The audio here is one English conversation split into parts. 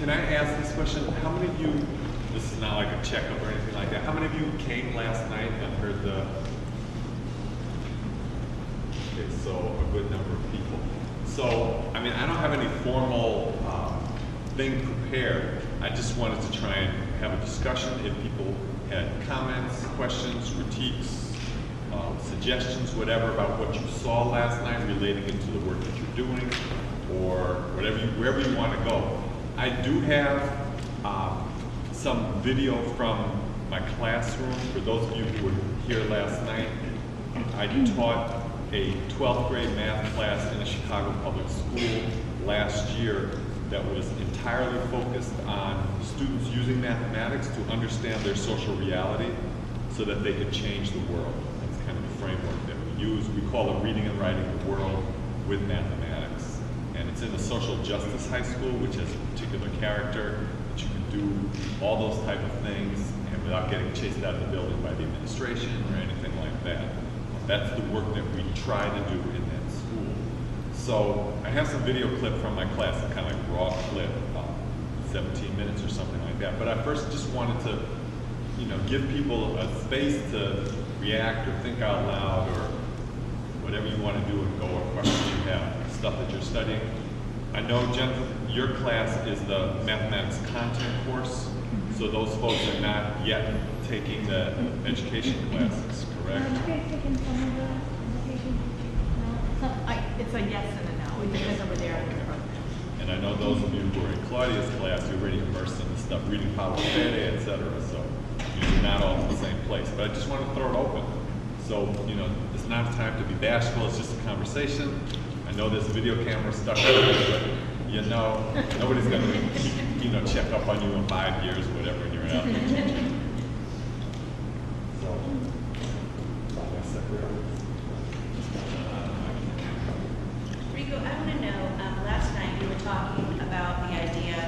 Can I ask this question? How many of you, this is not like a checkup or anything like that, how many of you came last night and heard the, okay, so a good number of people. So, I mean, I don't have any formal thing prepared. I just wanted to try and have a discussion. If people had comments, questions, critiques, suggestions, whatever, about what you saw last night, relating it to the work that you're doing, or whatever wherever you want to go. I do have some video from my classroom. For those of you who were here last night, I taught a 12th grade math class in a Chicago public school last year that was entirely focused on students using mathematics to understand their social reality so that they could change the world. That's kind of the framework that we use. We call it Reading and Writing the World with Mathematics. And it's in a social justice high school, which has a particular character that you can do all those type of things and without getting chased out of the building by the administration or anything like that. That's the work that we try to do in that school. So I have some video clip from my class, a kind of like raw clip, 17 minutes or something like that. But I first just wanted to, give people a space to react or think out loud or whatever you want to do and go, or questions you have, stuff that you're studying. I know, Jennifer, your class is the mathematics content course, so those folks are not yet taking the education classes, correct? Have you guys taken some of the education? No? It's a yes and a no. It depends over there on the program. And I know those of you who are in Claudia's class, you're already immersed in the stuff, reading Paulo Freire, et cetera, so you're not all in the same place. But I just want to throw it open. So, it's not a time to be bashful, it's just a conversation. I know there's a video camera stuck on it, but nobody's going to, check up on you in 5 years or whatever when you're out there teaching. Rico, I want to know, last night you were talking about the idea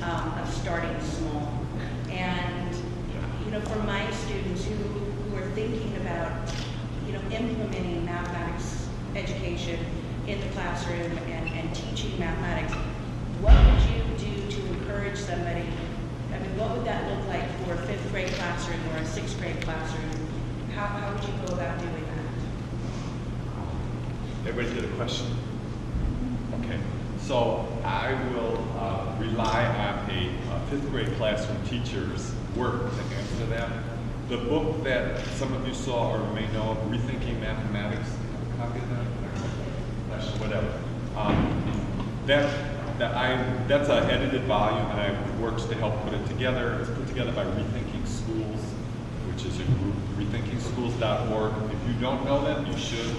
of starting small. And, for my students who are thinking about, implementing mathematics education in the classroom and teaching mathematics, what would you do to encourage somebody? I mean, what would that look like for a 5th grade classroom or a 6th grade classroom? How would you go about doing that? Everybody get a question? Okay. So I will rely on a 5th grade classroom teacher's work to answer that. The book that some of you saw or may know of, Rethinking Mathematics, a copy of that? Whatever. That's an edited volume, and I worked to help put it together. It's put together by Rethinking Schools, which is a group, rethinkingschools.org. If you don't know them, you should.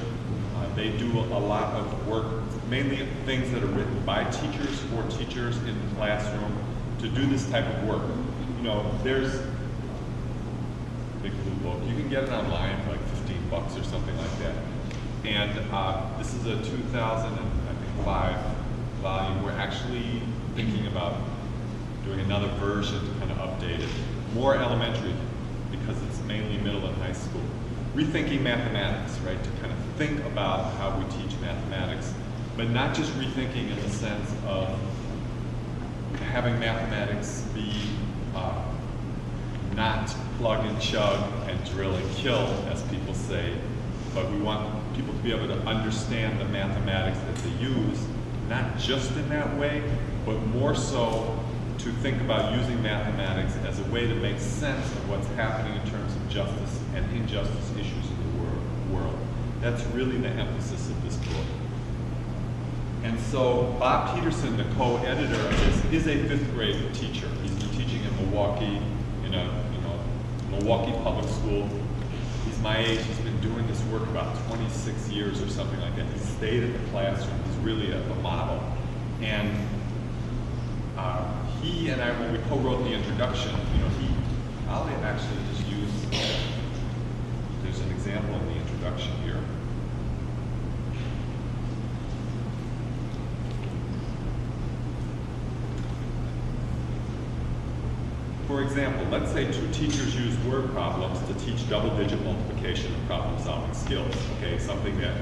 They do a lot of work, mainly things that are written by teachers for teachers in the classroom to do this type of work. There's a big blue book. You can get it online for like $15 or something like that. And this is a 2005 volume. We're actually thinking about doing another version to kind of update it. More elementary, because it's mainly middle and high school. Rethinking mathematics, right? To kind of think about how we teach mathematics, but not just rethinking in the sense of having mathematics be not plug and chug and drill and kill, as people say, but we want people to be able to understand the mathematics that they use, not just in that way, but more so to think about using mathematics as a way to make sense of what's happening in terms of justice and injustice issues in the world. That's really the emphasis of this book. And so Bob Peterson, the co-editor of this, is a 5th grade teacher. He's been teaching in Milwaukee, in a Milwaukee public school. He's my age. He's been doing this work about 26 years or something like that. He's stayed in the classroom. He's really a model. And he and I, when we co-wrote the introduction, I'll actually just use, there's an example in the introduction here. For example, let's say 2 teachers use word problems to teach double-digit multiplication and problem-solving skills, okay? Something that,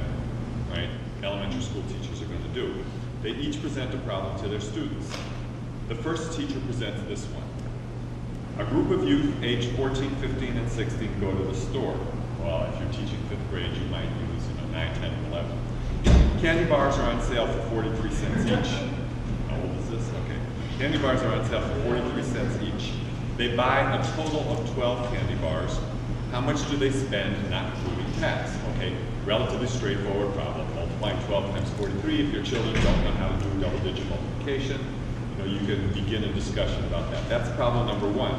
elementary school teachers are going to do. They each present a problem to their students. The first teacher presents this one. A group of youth aged 14, 15, and 16 go to the store. Well, if you're teaching 5th grade, you might use 9, 10, and 11. Candy bars are on sale for 43 cents each. How old is this? Okay. Candy bars are on sale for 43 cents each. They buy a total of 12 candy bars. How much do they spend, not including tax? Okay, relatively straightforward problem. Multiplying 12 times 43. If your children don't know how to do double-digit multiplication, you can begin a discussion about that. That's problem number one.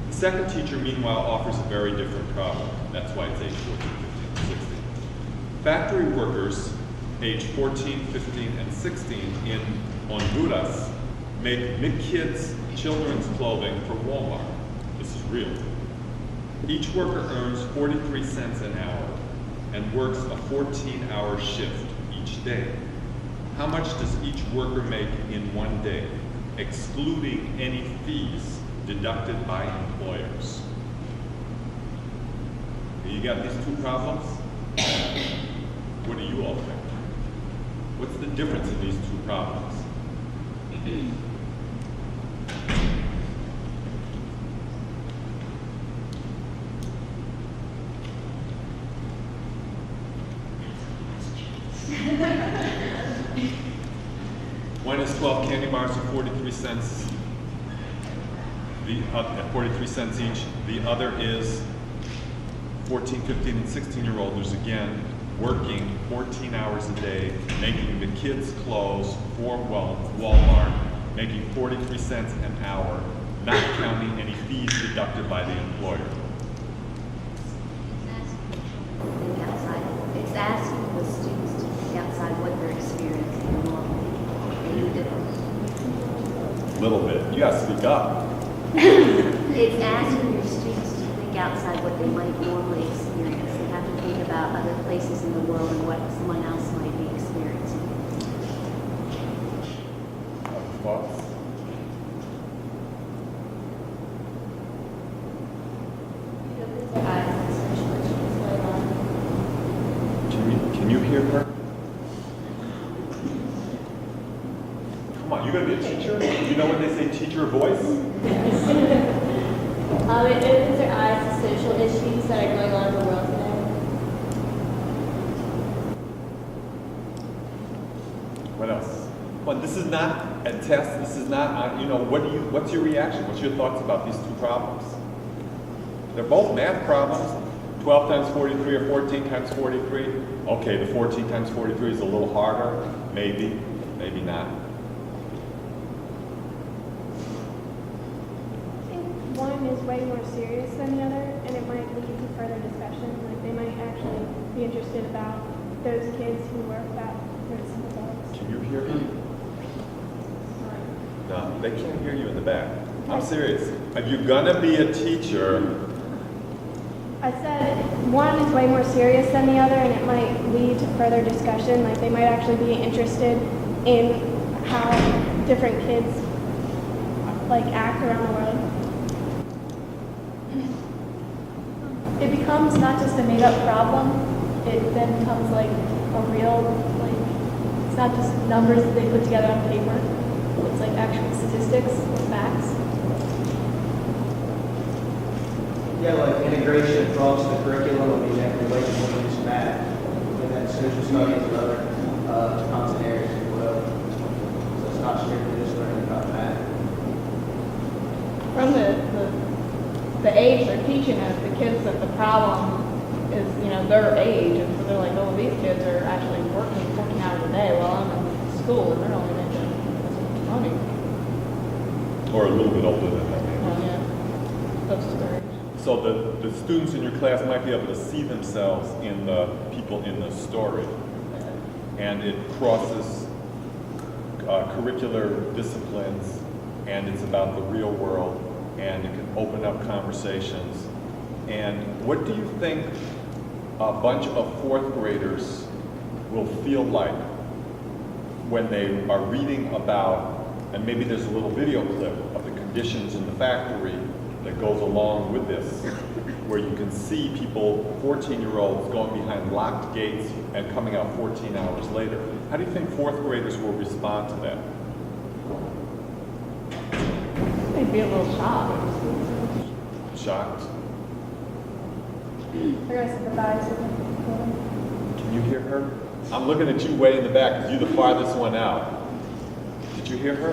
The second teacher, meanwhile, offers a very different problem. That's why it's age 14, 15, and 16. Factory workers, age 14, 15, and 16 in Honduras make kids' children's clothing for Walmart. This is real. Each worker earns 43 cents an hour and works a 14-hour shift each day. How much does each worker make in one day, excluding any fees deducted by employers? You got these two problems? What do you all think? What's the difference in these two problems? One is 12 candy bars for 43 cents. At 43 cents each. The other is 14, 15, and 16-year-olds, again, working 14 hours a day, making the kids' clothes for Walmart, making 43 cents an hour, not counting any fees deducted by the employer. It's asking the students to think outside what they're experiencing normally. A little bit. You gotta speak up. It's asking your students to think outside what they might normally experience. They have to think about other places in the world and what someone else might be experiencing. Thoughts? Can you hear her? Come on, you gonna be a teacher? You know when they say teacher voice? It opens their eyes to social issues that are going on in the world today. What else? Well, this is not a test. This is not, what's your reaction? What's your thoughts about these two problems? They're both math problems. 12 times 43 or 14 times 43. Okay, the 14 times 43 is a little harder. Maybe, maybe not. One is way more serious than the other, and it might lead to further discussion. Like they might actually be interested about those kids who work that with some adults. Can you hear me? No, they can't hear you in the back. I'm serious. If you're gonna be a teacher, I said one is way more serious than the other, and it might lead to further discussion. Like they might actually be interested in how different kids like act around the world. It becomes not just a made-up problem, it then becomes like a real, it's not just numbers that they put together on paper, it's like actual statistics, facts. Yeah, like integration across the curriculum, you have relational to just math, and then social studies and other content areas as well. So it's not strictly just learning about math. From the age they're teaching us, the kids that the problem is, their age, and so they're like, oh, these kids are actually working 14 hours a day while I'm in school, and they're only making money. or a little bit older than that maybe. Well, yeah, close to their age. So the students in your class might be able to see themselves in the people in the story. And it crosses curricular disciplines, and it's about the real world, and it can open up conversations. And what do you think a bunch of fourth graders will feel like when they are reading about, and maybe there's a little video clip of the conditions in the factory that goes along with this, where you can see people, 14-year-olds, going behind locked gates and coming out 14 hours later. How do you think fourth graders will respond to that? They'd be a little shocked. Shocked? They're gonna sympathize with them. Can you hear her? I'm looking at you way in the back because you're the farthest one out. Did you hear her?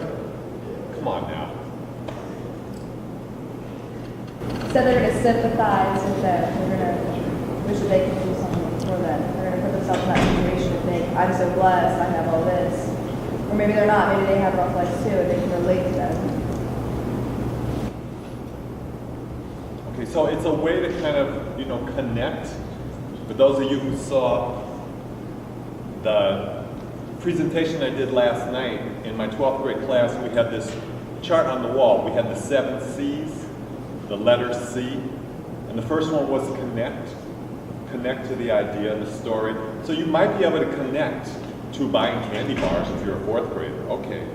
Come on now. So they're going to sympathize with them. They're going to wish that they could do something for them. They're going to put themselves in that situation and think, I'm so blessed, I have all this. Or maybe they're not. Maybe they have rough lives too, and they can relate to them. Okay, so it's a way to kind of, connect. For those of you who saw the presentation I did last night in my 12th grade class, we had this chart on the wall. We had the 7 C's, the letter C, and the first one was connect. Connect to the idea, the story. So you might be able to connect to buying candy bars if you're a 4th grader. Okay,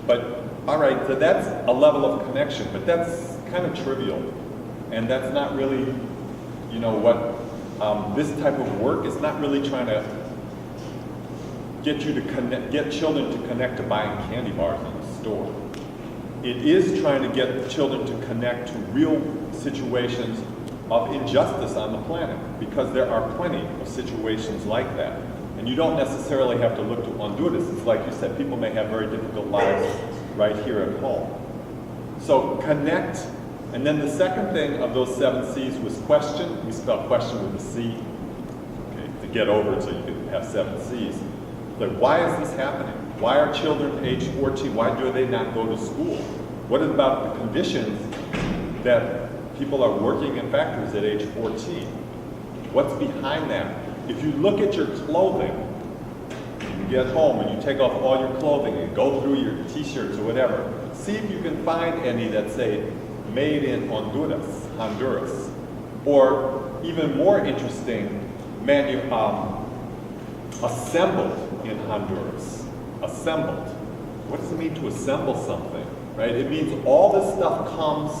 but all right, so that's a level of connection, but that's kind of trivial, and that's not really, what this type of work is not really trying to get children to connect to buying candy bars in the store. It is trying to get children to connect to real situations of injustice on the planet, because there are plenty of situations like that. And you don't necessarily have to look to Honduras. It's like you said, people may have very difficult lives right here at home. So connect, and then the second thing of those 7 C's was question. We spell question with a C, okay, to get over it so you can have 7 C's. Like, why is this happening? Why are children age 14, why do they not go to school? What about the conditions that people are working in factories at age 14? What's behind that? If you look at your clothing, you get home and you take off all your clothing and go through your t-shirts or whatever, see if you can find any that say, made in Honduras, or even more interesting, assembled in Honduras. Assembled. What does it mean to assemble something, right? It means all this stuff comes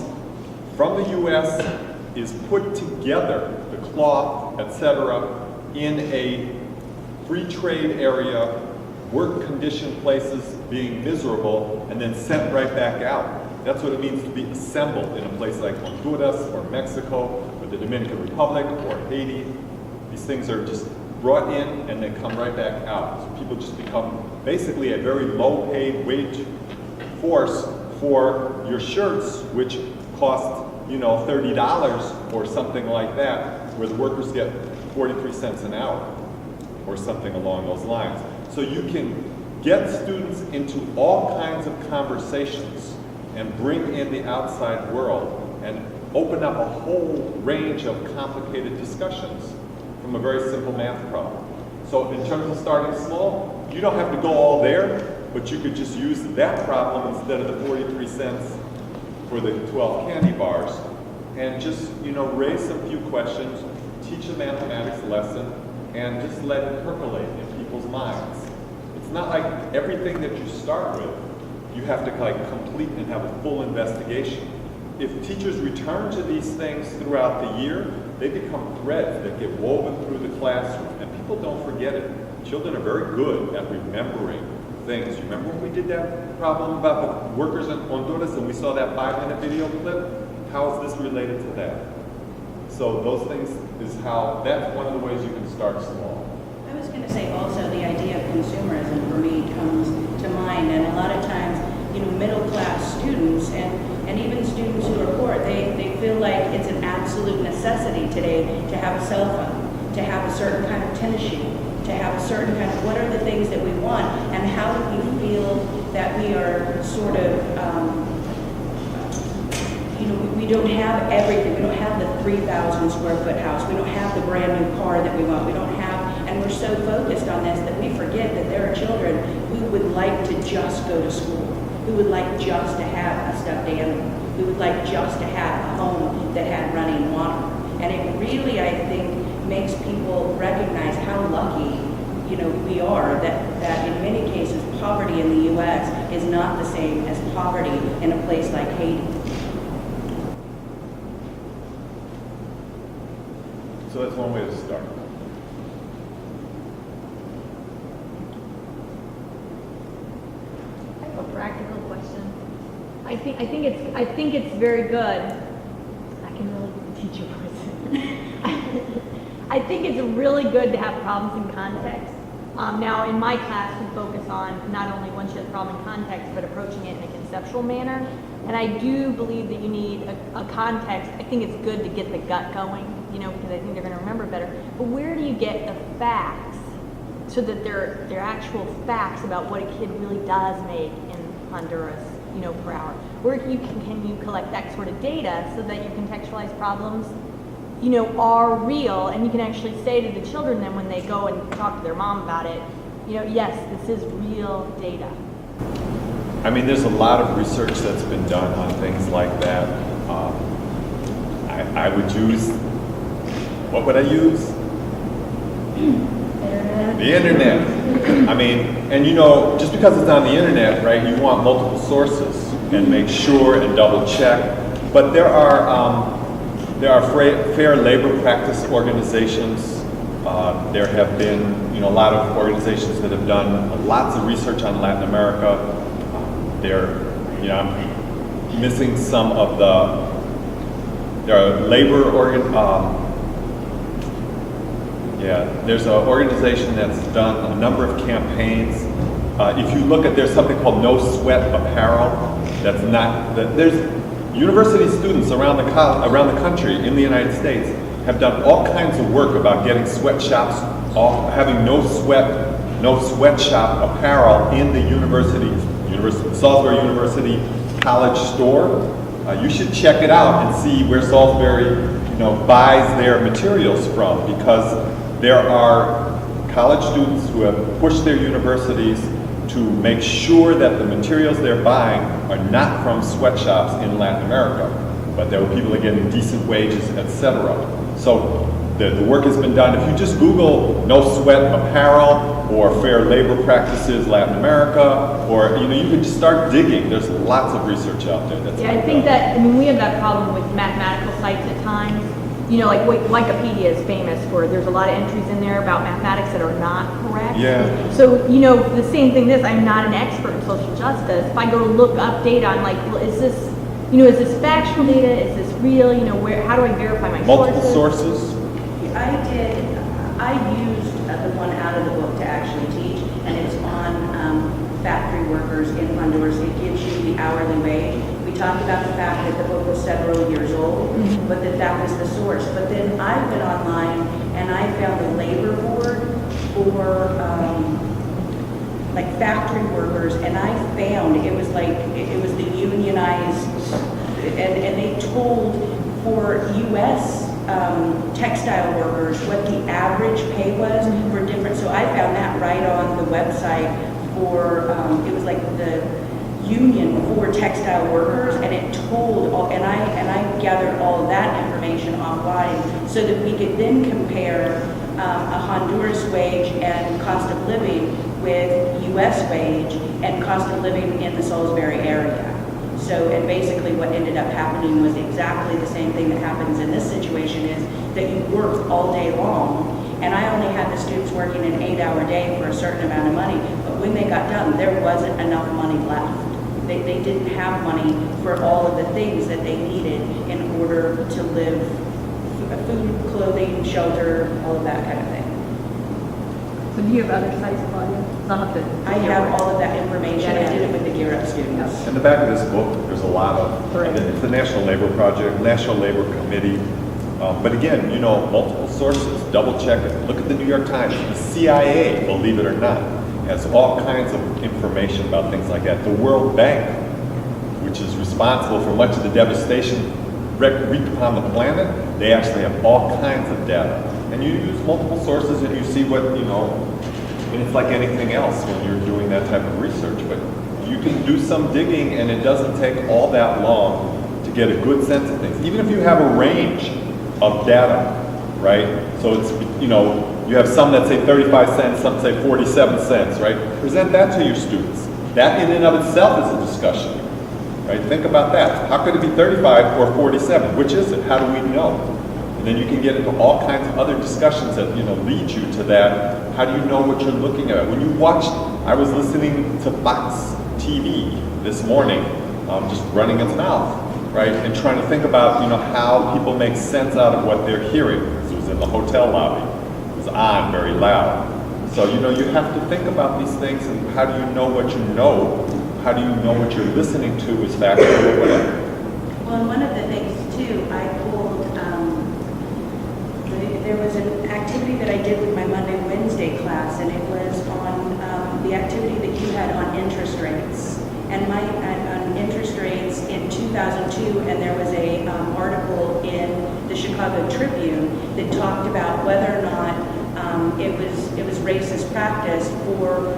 from the US, is put together, the cloth, etc., in a free trade area, work condition places being miserable, and then sent right back out. That's what it means to be assembled in a place like Honduras or Mexico or the Dominican Republic or Haiti. These things are just brought in and then come right back out. So people just become basically a very low-paid wage force for your shirts, which cost, $30 or something like that, where the workers get 43 cents an hour or something along those lines. So you can get students into all kinds of conversations and bring in the outside world and open up a whole range of complicated discussions from a very simple math problem. So in terms of starting small, you don't have to go all there, but you could just use that problem instead of the 43 cents for the 12 candy bars, and just, raise some few questions, teach a mathematics lesson, and just let it percolate in people's minds. It's not like everything that you start with, you have to complete and have a full investigation. If teachers return to these things throughout the year, they become threads that get woven through the classroom, and people don't forget it. Children are very good at remembering things. You remember when we did that problem about the workers in Honduras and we saw that 5-minute video clip? How is this related to that? So those things that's one of the ways you can start small. I was going to say also the idea of consumerism for me comes to mind, and a lot of times, middle class students and even students who are poor, they feel like it's an absolute necessity today to have a cell phone, to have a certain kind of tennis shoe, to have a certain kind of, what are the things that we want, and how do we feel that we are sort of, we don't have everything. We don't have the 3,000 square foot house. We don't have the brand new car that we want. We don't have, and we're so focused on this that we forget that there are children who would like to just go to school, who would like just to have a stuffed animal, who would like just to have a home that had running water. And it really, I think, makes people recognize how lucky, we are that in many cases poverty in the U.S. is not the same as poverty in a place like Haiti. So that's one way to start. I have a practical question. I I think it's very good. I can really be the teacher person. I think it's really good to have problems in context. Now, in my class, we focus on not only once you have a problem in context, but approaching it in a conceptual manner. And I do believe that you need a context. I think it's good to get the gut going, because I think they're going to remember better. But where do you get the facts so that they're actual facts about what a kid really does make in Honduras, per hour? Where can you collect that sort of data so that your contextualized problems are real, and you can actually say to the children then when they go and talk to their mom about it, yes, this is real data. I mean, there's a lot of research that's been done on things like that. I would use, what would I use? The internet. I mean, and just because it's on the internet, right, you want multiple sources and make sure and double check. But there are fair labor practice organizations. There have been, a lot of organizations that have done lots of research on Latin America. I'm missing some of there are labor there's an organization that's done a number of campaigns. If you look at, there's something called No Sweat Apparel. There's university students around the country in the United States have done all kinds of work about getting sweatshops off, having no sweatshop apparel in the Salisbury University college store. You should check it out and see where Salisbury, buys their materials from, because there are college students who have pushed their universities to make sure that the materials they're buying are not from sweatshops in Latin America, but there were people that are getting decent wages, etc. So the work has been done. If you just Google No Sweat Apparel or Fair Labor Practices Latin America, or you can just start digging. There's lots of research out there. I think that, we have that problem with mathematical sites at times. Like Wikipedia is famous for, there's a lot of entries in there about mathematics that are not correct. Yeah. So, the same thing I'm not an expert in social justice. If I go look up data, I'm like, well, is this factual data? Is this real? How do I verify my multiple sources? I used the one out of the book to actually teach, and it's on factory workers in Honduras. It gives you the hourly wage. We talked about the fact that the book was several years old, but that was the source. But then I went online and I found a labor board for factory workers, and I found it was the unionized, and they told for U.S. Textile workers what the average pay was for different. So I found that right on the website for it was like the union for textile workers, and it told all, and I gathered all of that information offline so that we could then compare a Honduras wage and cost of living with U.S. wage and cost of living in the Salisbury area. So, and basically what ended up happening was exactly the same thing that happens in this situation, is that you work all day long, and I only had the students working an 8-hour day for a certain amount of money, but when they got done, there wasn't enough money left. They didn't have money for all of the things that they needed in order to live, food, clothing, shelter, all of that kind of thing. So do you have other sites, Claudia? I have all of that information. I did it with the Gear Up students. In the back of this book, there's a lot of, it's the National Labor Project, National Labor Committee. But again, multiple sources, double check it. Look at the New York Times. The CIA, believe it or not, has all kinds of information about things like that. The World Bank, which is responsible for much of the devastation wreaked upon the planet, they actually have all kinds of data. And you use multiple sources and you see what, and it's like anything else when you're doing that type of research. But you can do some digging, and it doesn't take all that long to get a good sense of things. Even if you have a range of data, right? So it's, you have some that say 35 cents, some say 47 cents, right? Present that to your students. That in and of itself is a discussion, right? Think about that. How could it be 35 or 47? Which is it? How do we know? And then you can get into all kinds of other discussions that, lead you to that. How do you know what you're looking at? When you watch, I was listening to Fox TV this morning, just running its mouth, right? And trying to think about, how people make sense out of what they're hearing. This was in the hotel lobby. It was on very loud. So, you have to think about these things, and how do you know what you know? How do you know what you're listening to is factual or whatever? Well, and one of the things too, I pulled, there was an activity that I did with my Monday, Wednesday class, and it was on the activity that you had on interest rates. And on interest rates in 2002, and there was a article in the Chicago Tribune that talked about whether or not it was racist practice for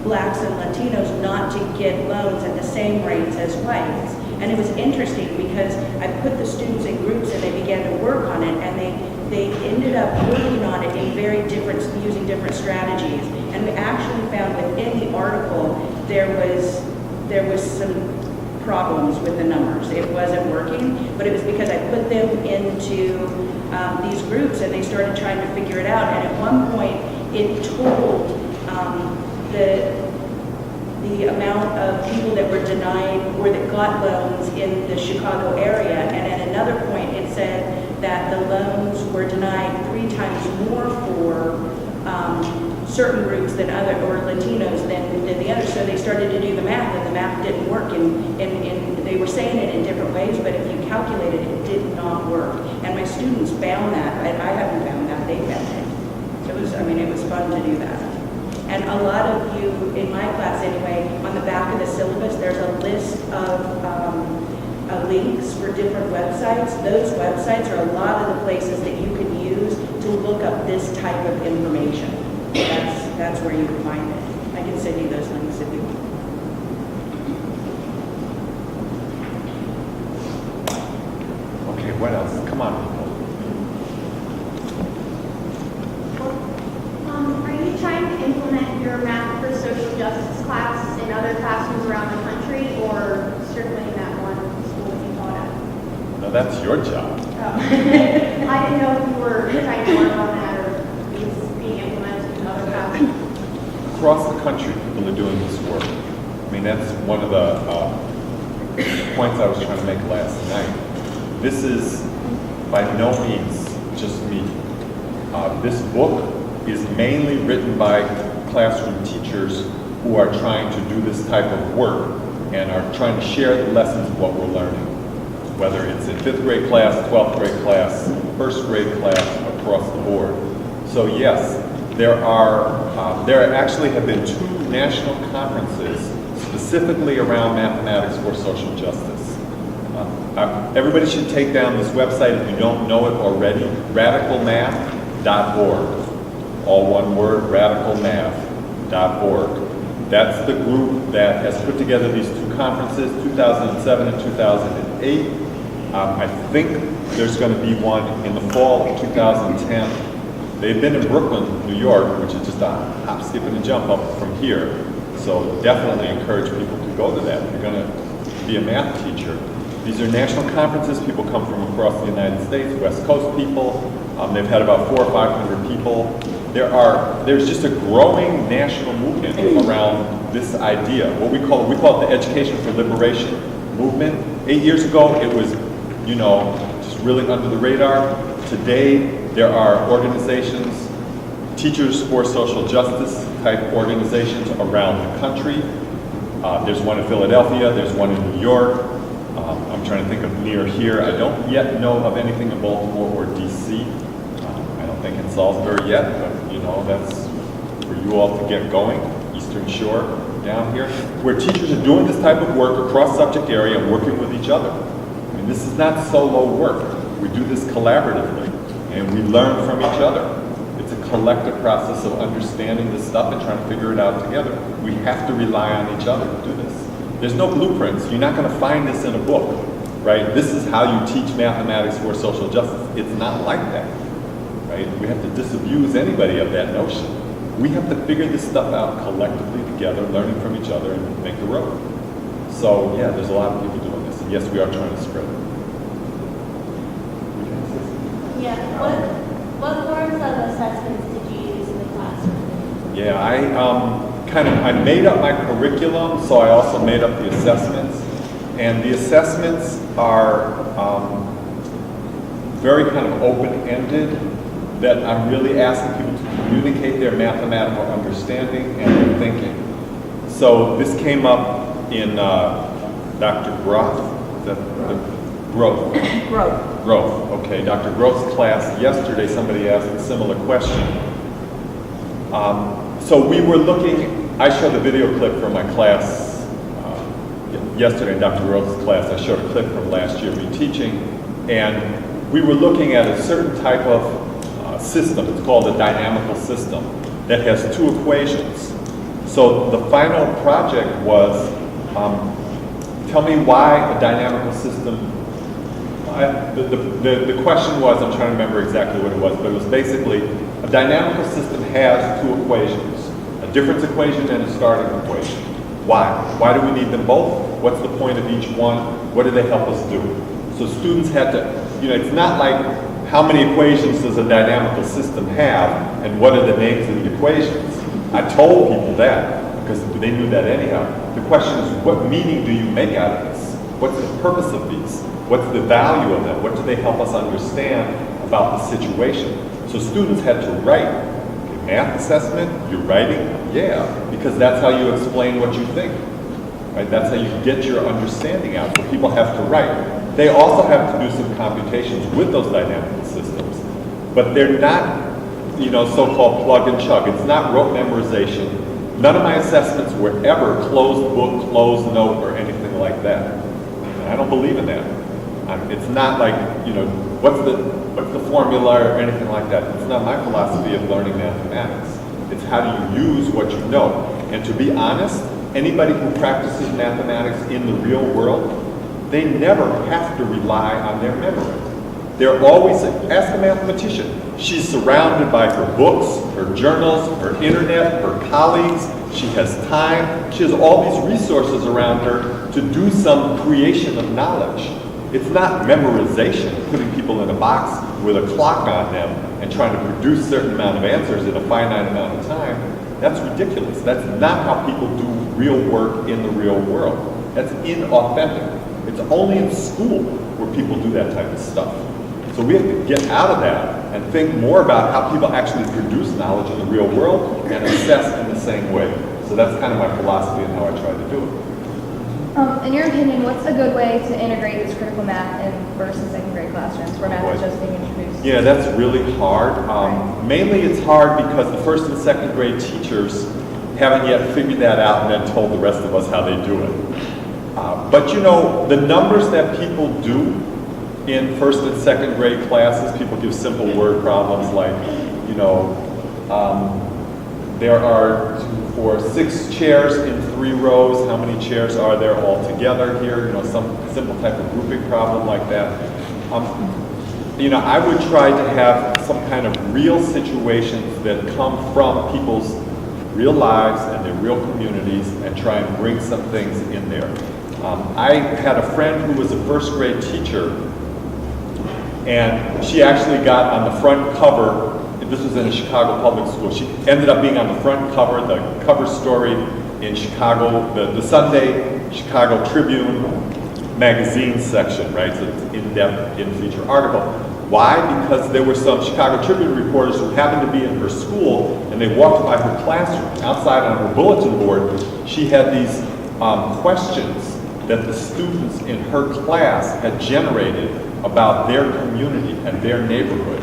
blacks and Latinos not to get loans at the same rates as whites. And it was interesting because I put the students in groups and they began to work on it, and they ended up working on it in very different, using different strategies. And we actually found within the article there was some problems with the numbers. It wasn't working, but it was because I put them into these groups and they started trying to figure it out. And at one point it told the amount of people that were denied or that got loans in the Chicago area, and at another point it said that the loans were denied 3 times more for certain groups than other, or Latinos than the others. So they started to do the math, and the math didn't work, and they were saying it in different ways, but if you calculated it, did not work. And my students found that. I haven't found that, they found it. So it was fun to do that. And a lot of you, in my class anyway, on the back of the syllabus, there's a list of links for different websites. Those websites are a lot of the places that you can use to look up this type of information. That's where you can find it. I can send you those links if you want. Okay, what else? Come on, people. Are you trying to implement your math for social justice class in other classrooms around the country, or strictly in that one school that you taught at? No, that's your job. Oh. I didn't know if you were trying to work on that, or it's being implemented in other classrooms. Across the country, people are doing this work. That's one of the points I was trying to make last night. This is by no means just me. This book is mainly written by classroom teachers who are trying to do this type of work and are trying to share the lessons of what we're learning, whether it's in 5th grade class, 12th grade class, 1st grade class, across the board. So yes, there actually have been 2 national conferences specifically around mathematics for social justice. Everybody should take down this website if you don't know it already, radicalmath.org. All one word, radicalmath.org. That's the group that has put together these 2 conferences, 2007 and 2008. I think there's going to be one in the fall of 2010. They've been in Brooklyn, New York, which is just a hop, skip, and a jump up from here. So definitely encourage people to go to that. If you're going to be a math teacher. These are national conferences. People come from across the United States, West Coast people. They've had about 400 or 500 people. There's just a growing national movement around this idea. We call it the Education for Liberation movement. 8 years ago, it was, just really under the radar. Today, there are organizations, Teachers for Social Justice type organizations around the country. There's one in Philadelphia, there's one in New York. I'm trying to think of near here. I don't yet know of anything in Baltimore or DC. I don't think in Salisbury yet, but that's for you all to get going. Eastern Shore down here, where teachers are doing this type of work across subject area and working with each other. This is not solo work. We do this collaboratively, and we learn from each other. It's a collective process of understanding this stuff and trying to figure it out together. We have to rely on each other to do this. There's no blueprints. You're not going to find this in a book, right? This is how you teach mathematics for social justice. It's not like that, right? We have to disabuse anybody of that notion. We have to figure this stuff out collectively together, learning from each other, and make the road. So yeah, there's a lot of people doing this. And yes, we are trying to spread it. Yeah. What forms of assessments did you use in the classroom? Yeah, I I made up my curriculum, so I also made up the assessments. And the assessments are very kind of open-ended, that I'm really asking people to communicate their mathematical understanding and their thinking. So this came up in Dr. Groth, Groth. Growth, okay. Dr. Groth's class yesterday, somebody asked a similar question. So we were looking, I showed a video clip from my class yesterday in Dr. Groth's class. I showed a clip from last year reteaching, and we were looking at a certain type of system. It's called a dynamical system that has two equations. So the final project was, tell me why a dynamical system. The question was, I'm trying to remember exactly what it was, but it was basically a dynamical system has two equations, a difference equation and a starting equation. Why? Why do we need them both? What's the point of each one? What do they help us do? So students had to, it's not like how many equations does a dynamical system have and what are the names of the equations. I told people that because they knew that anyhow. The question is, what meaning do you make out of this? What's the purpose of these? What's the value of them? What do they help us understand about the situation? So students had to write. Okay, math assessment, you're writing? Yeah, because that's how you explain what you think. Right? That's how you get your understanding out. So people have to write. They also have to do some computations with those dynamical systems. But they're not, so-called plug and chug. It's not rote memorization. None of my assessments were ever closed book, closed note, or anything like that. And I don't believe in that. It's not like, what's the formula or anything like that. It's not my philosophy of learning mathematics. It's how do you use what you know. And to be honest, anybody who practices mathematics in the real world, they never have to rely on their memory. They're always, ask a mathematician. She's surrounded by her books, her journals, her internet, her colleagues. She has time. She has all these resources around her to do some creation of knowledge. It's not memorization, putting people in a box with a clock on them and trying to produce a certain amount of answers in a finite amount of time. That's ridiculous. That's not how people do real work in the real world. That's inauthentic. It's only in school where people do that type of stuff. So we have to get out of that and think more about how people actually produce knowledge in the real world and assess in the same way. So that's kind of my philosophy and how I try to do it. In your opinion, what's a good way to integrate this critical math in first and second grade classrooms where math is just being introduced? Yeah, that's really hard. Mainly it's hard because the first and second grade teachers haven't yet figured that out and then told the rest of us how they do it. But the numbers that people do in first and second grade classes, people give simple word problems like, there are for 6 chairs in 3 rows, how many chairs are there all together here? Some simple type of grouping problem like that. I would try to have some kind of real situations that come from people's real lives and their real communities and try and bring some things in there. I had a friend who was a first grade teacher, and she actually got on the front cover. This was in a Chicago public school. She ended up being on the front cover, the cover story in Chicago, the Sunday Chicago Tribune magazine section, right? So it's in-depth, in-feature article. Why? Because there were some Chicago Tribune reporters who happened to be in her school, and they walked by her classroom. Outside on her bulletin board, she had these questions that the students in her class had generated about their community and their neighborhood,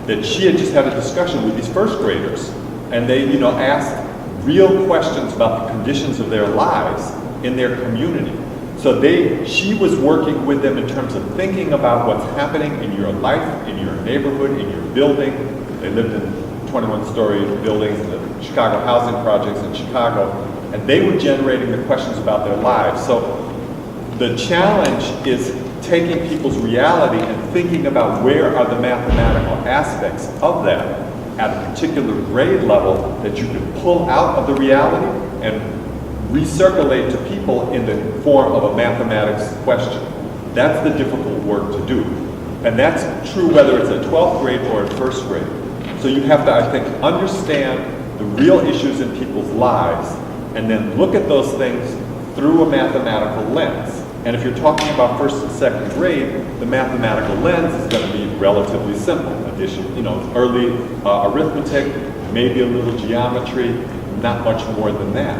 that she had just had a discussion with these first graders, and they, asked real questions about the conditions of their lives in their community. So she was working with them in terms of thinking about what's happening in your life, in your neighborhood, in your building. They lived in 21-story buildings in the Chicago housing projects in Chicago, and they were generating the questions about their lives. So the challenge is taking people's reality and thinking about where are the mathematical aspects of that at a particular grade level that you can pull out of the reality and recirculate to people in the form of a mathematics question. That's the difficult work to do. And that's true whether it's at 12th grade or at first grade. So you have to, I think, understand the real issues in people's lives and then look at those things through a mathematical lens. And if you're talking about first and second grade, the mathematical lens is going to be relatively simple. Addition, early arithmetic, maybe a little geometry, not much more than that.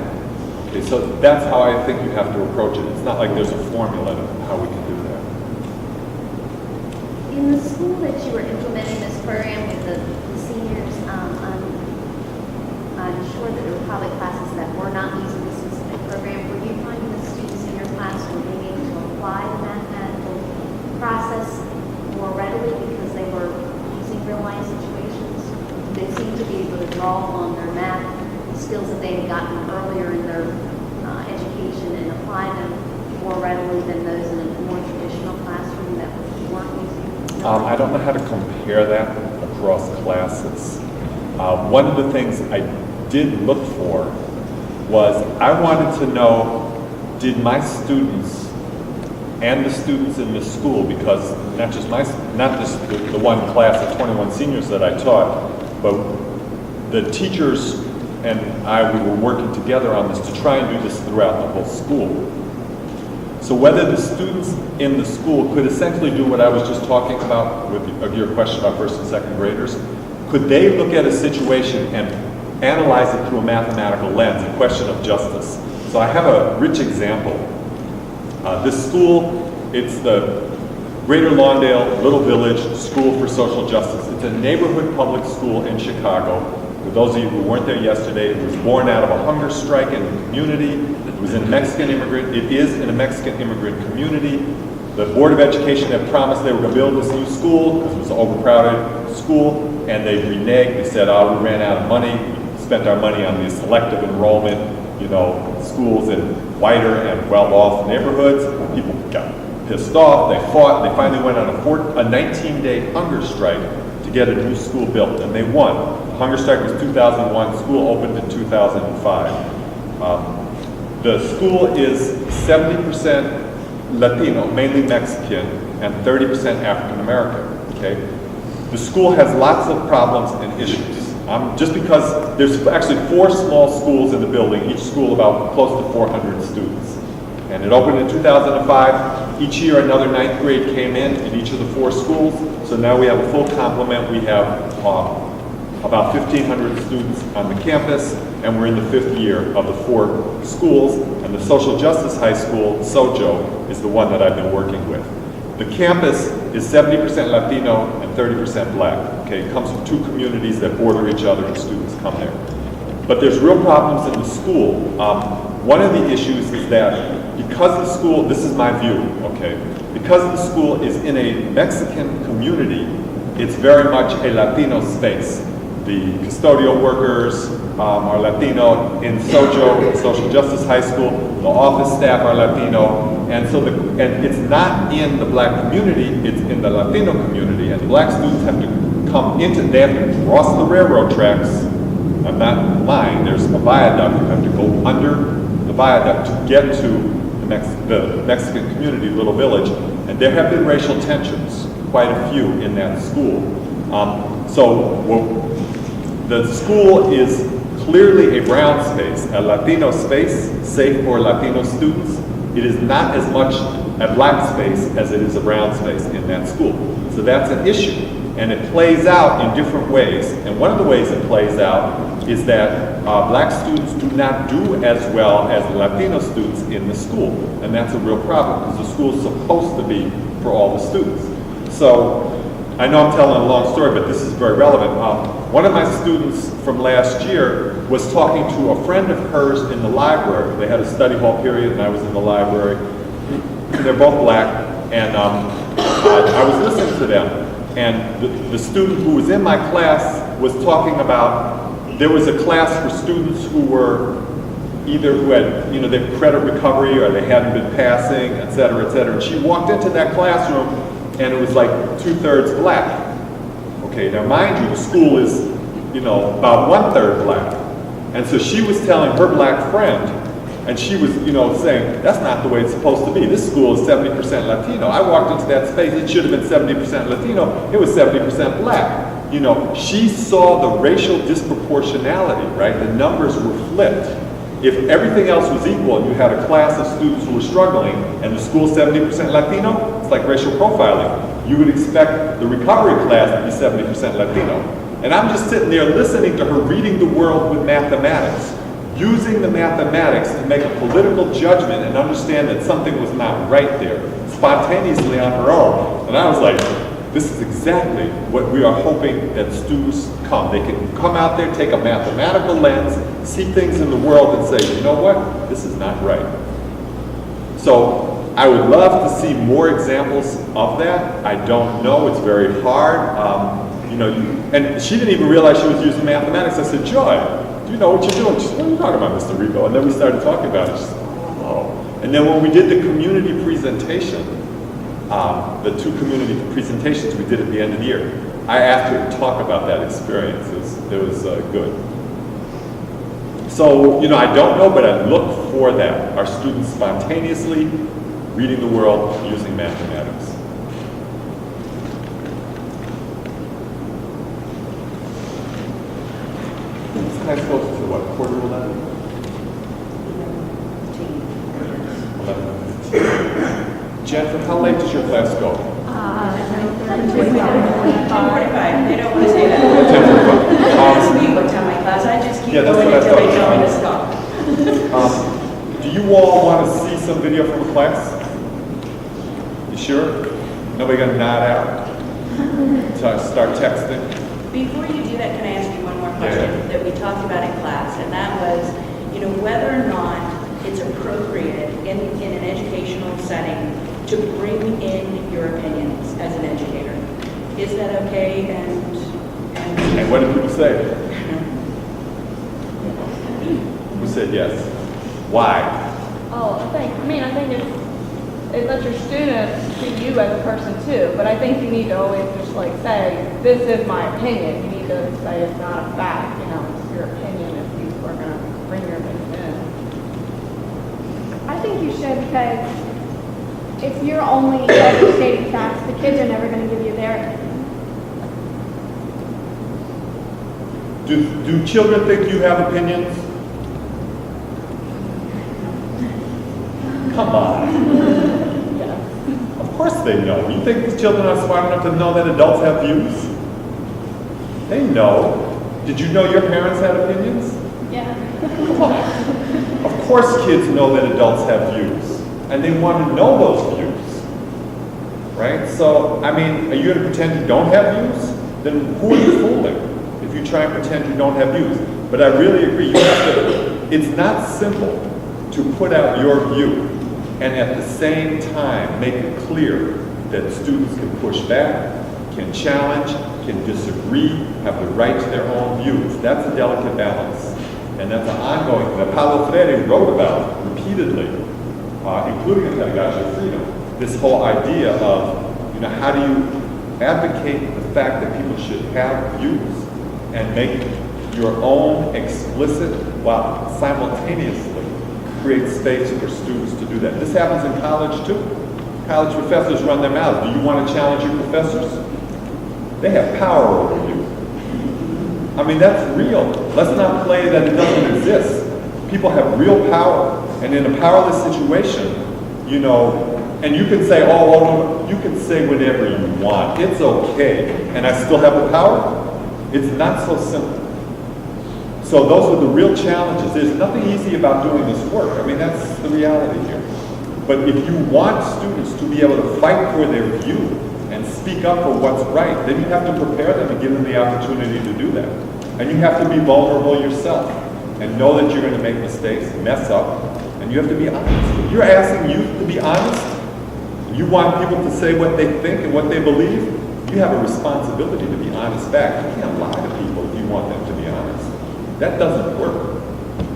Okay, so that's how I think you have to approach it. It's not like there's a formula to how we can do that. In the school that you were implementing this program with the seniors, I'm sure that there were probably classes that were not using this specific program. Were you finding the students in your class were being able to apply the mathematical process more readily because they were using real-life situations? They seem to be able to draw on their math skills that they had gotten earlier in their education and apply them more readily than those in a more traditional classroom that weren't using. I don't know how to compare that across classes. One of the things I did look for was I wanted to know, did my students and the students in this school, because not just the one class of 21 seniors that I taught, but the teachers and we were working together on this to try and do this throughout the whole school. So whether the students in the school could essentially do what I was just talking about with your question about first and second graders, could they look at a situation and analyze it through a mathematical lens, a question of justice? So I have a rich example. This school, it's the Greater Lawndale Little Village School for Social Justice. It's a neighborhood public school in Chicago. For those of you who weren't there yesterday, it was born out of a hunger strike in the community. It was in a Mexican immigrant. It is in a Mexican immigrant community. The Board of Education had promised they were going to build this new school because it was an overcrowded school, and they reneged. They said, "Oh, we ran out of money. We spent our money on these selective enrollment, schools in whiter and well-off neighborhoods." People got pissed off. They fought. They finally went on a 19-day hunger strike to get a new school built, and they won. The hunger strike was 2001. School opened in 2005. The school is 70% Latino, mainly Mexican, and 30% African American. Okay, the school has lots of problems and issues. Just because there's actually 4 small schools in the building, each school about close to 400 students, and it opened in 2005. Each year, another 9th grade came in each of the 4 schools. So now we have a full complement. We have about 1,500 students on the campus, and we're in the 5th year of the 4 schools. And the Social Justice High School, SOJO, is the one that I've been working with. The campus is 70% Latino and 30% Black. Okay, it comes from 2 communities that border each other, and students come there. But there's real problems in the school. One of the issues is that because the school, this is my view, okay, because the school is in a Mexican community, it's very much a Latino space. The custodial workers are Latino. In SOJO, Social Justice High School, the office staff are Latino, and so and it's not in the Black community, it's in the Latino community, and the Black students have to come into, they have to cross the railroad tracks. I'm not lying, there's a viaduct, you have to go under the viaduct to get to the Mexican community, Little Village, and there have been racial tensions, quite a few in that school. The school is clearly a brown space, a Latino space, safe for Latino students. It is not as much a Black space as it is a brown space in that school. So that's an issue, and it plays out in different ways. And one of the ways it plays out is that Black students do not do as well as Latino students in the school. And that's a real problem, because the school is supposed to be for all the students. So, I know I'm telling a long story, but this is very relevant. One of my students from last year was talking to a friend of hers in the library. They had a study hall period, and I was in the library. They're both Black, and I was listening to them. And the student who was in my class was talking about, there was a class for students who were either who had, their credit recovery, or they hadn't been passing, et cetera, et cetera. And she walked into that classroom, and it was like 2/3 Black. Okay, now mind you, the school is, about 1/3 Black. And so she was telling her Black friend, and she was, saying, that's not the way it's supposed to be. This school is 70% Latino. I walked into that space, it should have been 70% Latino, it was 70% Black. She saw the racial disproportionality, right? The numbers were flipped. If everything else was equal and you had a class of students who were struggling and the school's 70% Latino, it's like racial profiling. You would expect the recovery class to be 70% Latino. And I'm just sitting there listening to her reading the world with mathematics, using the mathematics to make a political judgment and understand that something was not right there, spontaneously on her own. And I was like, this is exactly what we are hoping that students come. They can come out there, take a mathematical lens, see things in the world and say, you know what, this is not right. So I would love to see more examples of that. I don't know, it's very hard. And she didn't even realize she was using mathematics. I said, Joy, do you know what you're doing? She said, what are you talking about, Mr. Rigo? And then we started talking about it. She said, oh. And then when we did the community presentation, the 2 community presentations we did at the end of the year, I asked her to talk about that experience. It was good. So, I don't know, but I look for that. Our students spontaneously reading the world using mathematics. This class goes to what, quarter to 11? 11:15. Jennifer, how late does your class go? 10:45. They don't want to say that. 10:45. I speak what time my class. I just keep Yeah, that's going what I until they thought. tell me to stop. Do you all want to see some video from a class? You sure? Nobody gonna nod out? Start texting? Before you do that, can I ask you one more question Yeah. that we talked about in class? And that was, whether or not it's appropriate in an educational setting to bring in your opinions as an educator. Is that okay? And what did people say? Who said yes? Why? I think it lets your students see you as a person too, but I think you need to always just say, this is my opinion. You need to say it's not a fact, it's your opinion if people are going to bring your opinion in. I think you should, because if you're only stating facts, the kids are never going to give you their opinion. Do children think you have opinions? Come on. Of course they know. You think these children are smart enough to know that adults have views? They know. Did you know your parents had opinions? Yeah. Come on. Of course kids know that adults have views, and they want to know those views. Right? So, are you going to pretend you don't have views? Then who are you fooling if you try and pretend you don't have views? But I really agree, it's not simple to put out your view and at the same time make it clear that students can push back, can challenge, can disagree, have the right to their own views. That's a delicate balance. And that's an ongoing thing that Paulo Freire wrote about repeatedly, including in Pedagogy of Freedom. This whole idea of, how do you advocate the fact that people should have views and make your own explicit while simultaneously create space for students to do that. This happens in college too. College professors run their mouths. Do you want to challenge your professors? They have power over you. That's real. Let's not play that it doesn't exist. People have real power, and in a powerless situation, and you can say, you can say whatever you want. It's okay, and I still have the power? It's not so simple. So those are the real challenges. There's nothing easy about doing this work. That's the reality here. But if you want students to be able to fight for their view and speak up for what's right, then you have to prepare them and give them the opportunity to do that. And you have to be vulnerable yourself and know that you're going to make mistakes, mess up, and you have to be honest. If you're asking youth to be honest, you want people to say what they think and what they believe, you have a responsibility to be honest back. You can't lie to people if you want them to be honest. That doesn't work.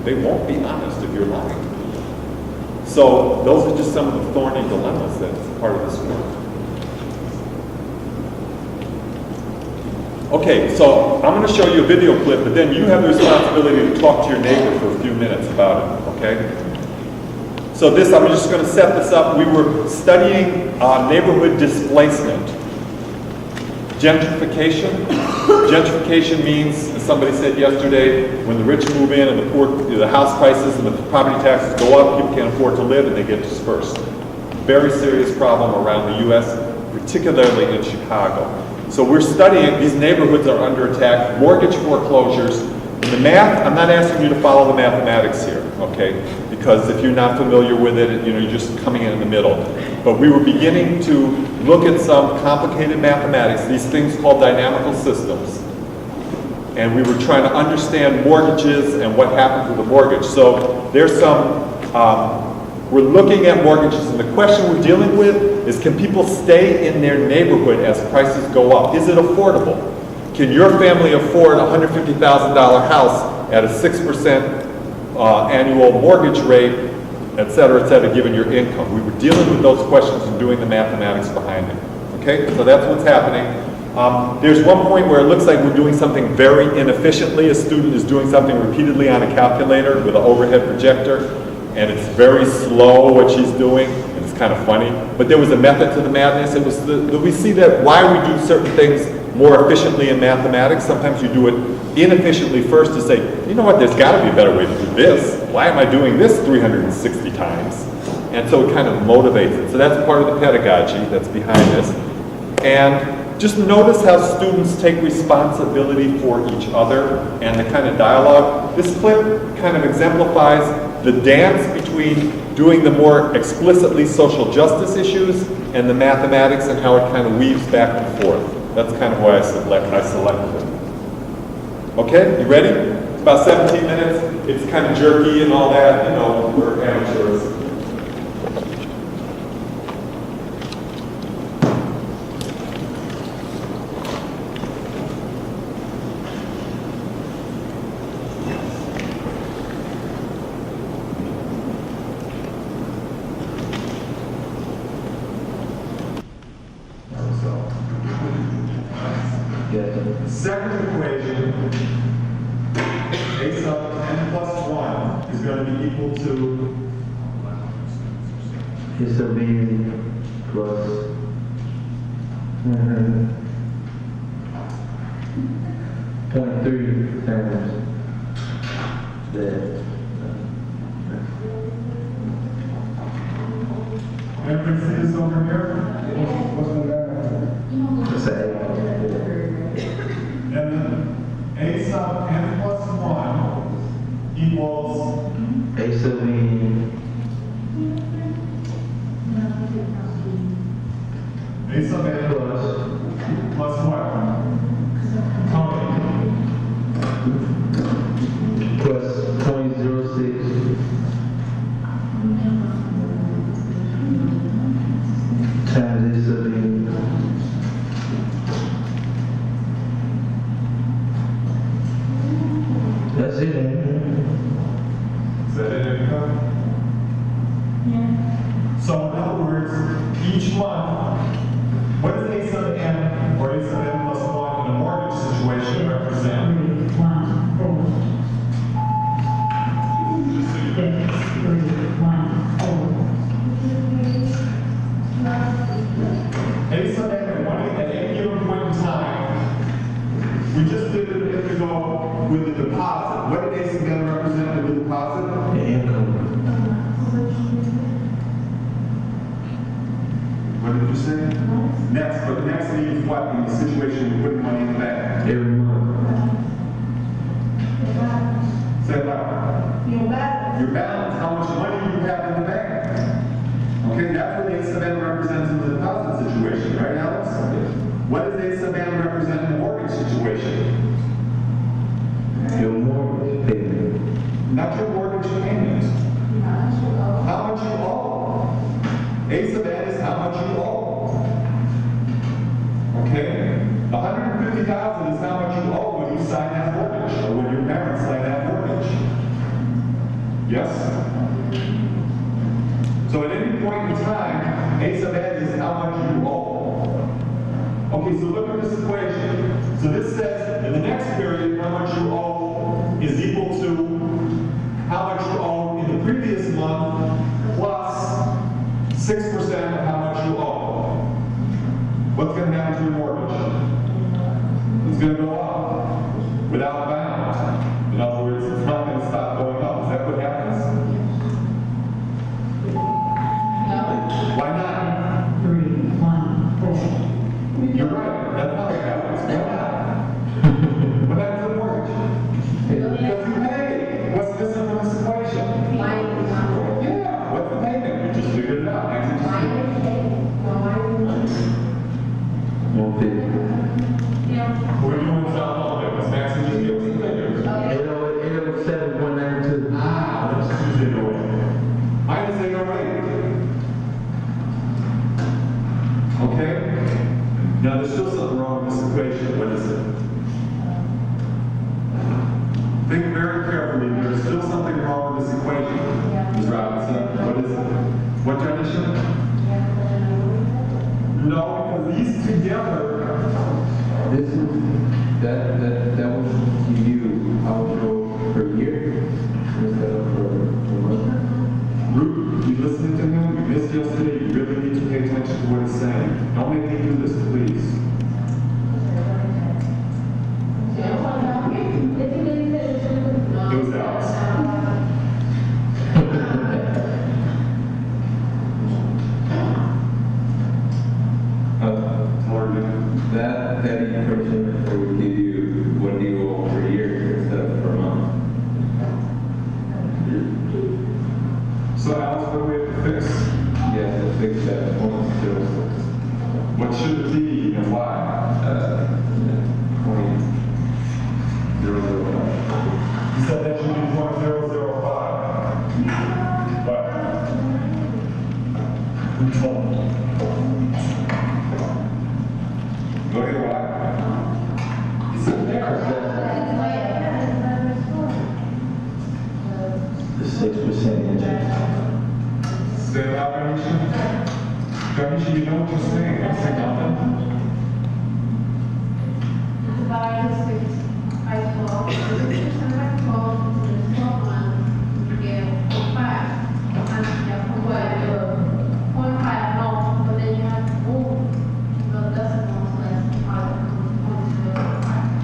They won't be honest if you're lying to them. So those are just some of the thorny dilemmas that's part of this work. Okay, so I'm going to show you a video clip, but then you have the responsibility to talk to your neighbor for a few minutes about it, okay? So I'm just going to set this up. We were studying neighborhood displacement. Gentrification. Gentrification means somebody said yesterday, when the rich move in and the poor, the house prices and the property taxes go up, people can't afford to live and they get dispersed. Very serious problem around the U.S., particularly in Chicago. So we're studying, these neighborhoods are under attack, mortgage foreclosures. The math, I'm not asking you to follow the mathematics here, okay? Because if you're not familiar with it, you know, you're just coming in the middle. But we were beginning to look at some complicated mathematics, these things called dynamical systems. And we were trying to understand mortgages and what happened to the mortgage. So there's some, we're looking at mortgages, and the question we're dealing with is, can people stay in their neighborhood as prices go up? Is it affordable? Can your family afford a $150,000 house at a 6% annual mortgage rate, et cetera, given your income? We were dealing with those questions and doing the mathematics behind it. Okay, so that's what's happening. There's one point where it looks like we're doing something very inefficiently. A student is doing something repeatedly on a calculator with an overhead projector, and it's very slow what she's doing, and it's kind of funny. But there was a method to the madness. It was we see that why we do certain things more efficiently in mathematics. Sometimes you do it inefficiently first to say, you know what, there's got to be a better way to do this. Why am I doing this 360 times? And so it kind of motivates it. So that's part of the pedagogy that's behind this. And just notice how students take responsibility for each other and the kind of dialogue. This clip kind of exemplifies the dance between doing the more explicitly social justice issues and the mathematics, and how it kind of weaves back and forth. That's kind of why I selected it. Okay, you ready? It's about 17 minutes. It's kind of jerky and all that. You know, we're amateurs. Second equation, a sub n plus 1 is going to be equal to a sub n plus 0.3 times that. Everybody see this over here? Let's say. And a sub n plus 1 equals a sub n plus what? Tony. Plus 0.06 times a sub n. That's it, ain't it? Is that it, income? Yeah. So in other words, each month, what does a sub n or a sub n plus 1 in a mortgage situation represent? A sub n at any given point in time, we just did it if we go with the deposit. What did a sub n represent with the deposit? The income. What did you say? Next, but the next means what in the situation you put money in the bank? Every month. Say what? Your balance. Your balance. How much money you have in the bank? Okay, that's what a sub n represents in the deposit situation, right, Alex? What does a sub n represent in the mortgage situation? Your mortgage payment. Not your mortgage payment. How much you owe. A sub n is how much you owe. Okay? $150,000 is how much you owe when you sign that mortgage, or when your parents sign that mortgage. Yes? So at any point in time, a sub n is how much you owe. Okay, so look at this equation. So this says in the next period, how much you owe is equal to how much you owe in the previous month plus 6% of how much you owe. What's going to happen to your mortgage? It's going to go up without 808. Minus 808. Okay? Now there's still something wrong with this equation. What is it? Think very carefully. There's still something wrong with this equation. Ms. Robinson, what is it? What definition? No, because these together. This is, that was to you, how it goes per year instead of per month. Ruth, you listening to him? You missed yesterday. You really need to pay attention to what he's saying. Don't make me do this, please. It was Alex. That equation will give you what you owe per year instead of per month. So Alex, what do we have to fix? Yes, to fix that point 06. What should it be and why? 0.005. You said that should be 0.005. What? Who told me? Go ahead, why? You said that. The 6% interest. Say it loud, Ganesha. Ganesha, you know what you're saying. Don't say nothing.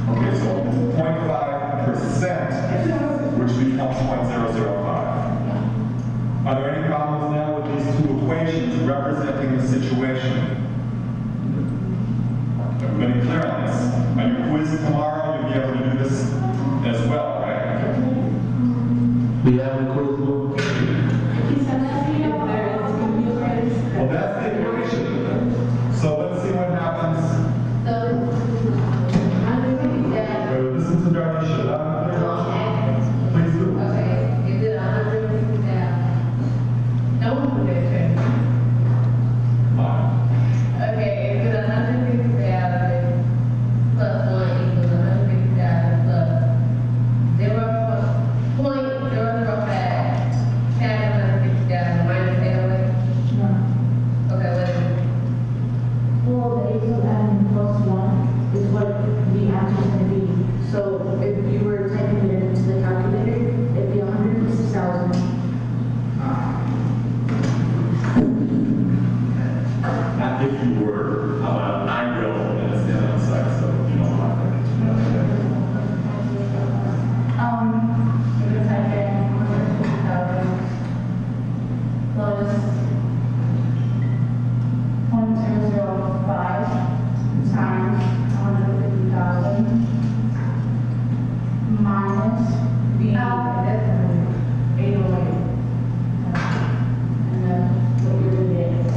Okay, so 0.5%, which becomes 0.005. Are there any problems now with these two equations representing the situation? Everybody clear on this? On your quiz tomorrow, you'll be able to do this as well, right? We have a quiz book. Well, that's the equation. So let's see what happens. Listen to Darnisha. Please do. Not if you were, I will, and it's the other side, so you know how to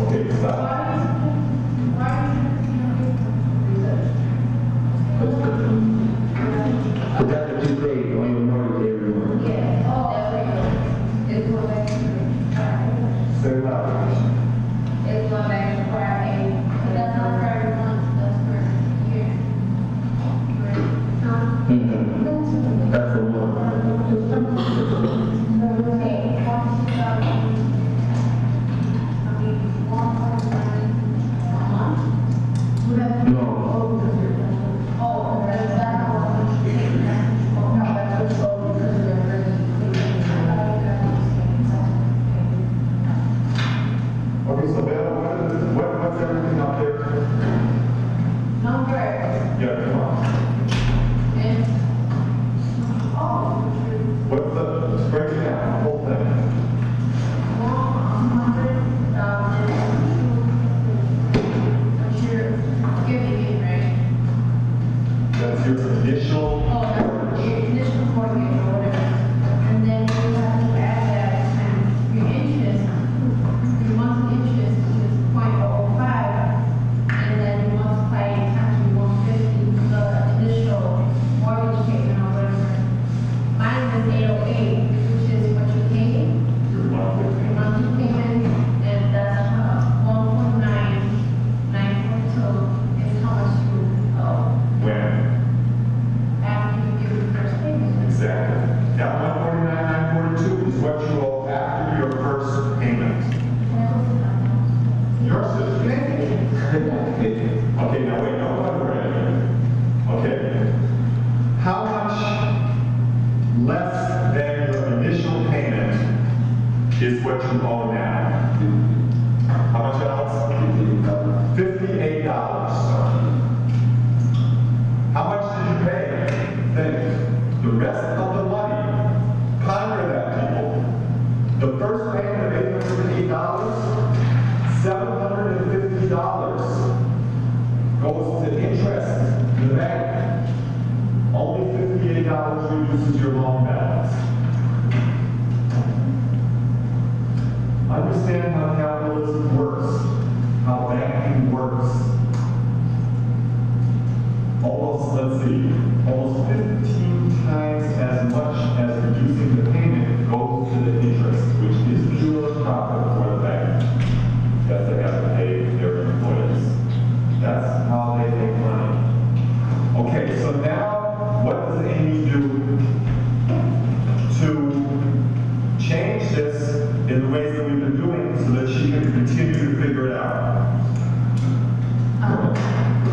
Okay, stop. But that's what you paid on your mortgage every month. Say it loud. That's the one. is what you owe now. How much else? $58. How much did you pay? Think. The rest of the money, ponder that, people. The first payment of $808, $750 goes to interest in the bank. Only $58 reduces your loan balance. Understand how capitalism works, how banking works. Almost 15 times as much as reducing the payment goes to the interest, which is pure profit for the bank that they have to pay their employees. That's how they make money. Okay, so now what does Amy do to change this in the ways that we've been doing so that she can continue to figure it out?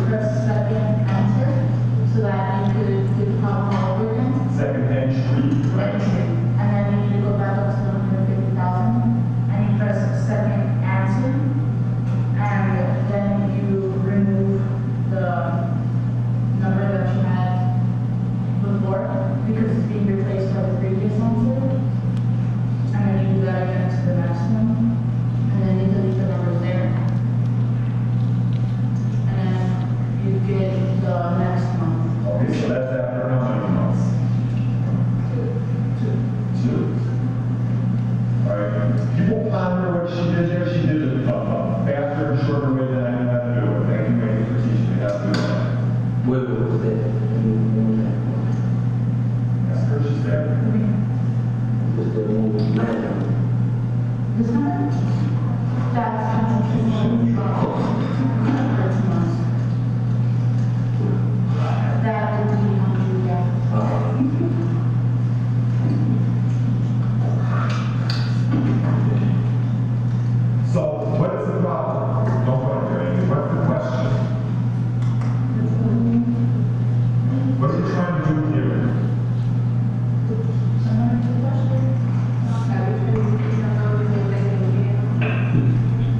Press second answer so that you could do the problem all over again. Second entry, right? And then you need to go back up to 150,000 and you press second answer and then you remove the number that you had before because it's being replaced by the previous answer. And then you do that again to the next one and then you delete the numbers there. You get the next month. Okay, so that's after how many months? Two. All right. People ponder what she did there. She did it faster and shorter way than I knew how to do it. Thank you, Amy, for teaching me how to do that. Ask her, she's there. This number? That's how much you want to draw. That would be how you get. So, what is the problem? Don't go there, Amy. What's the question? What are you trying to do here?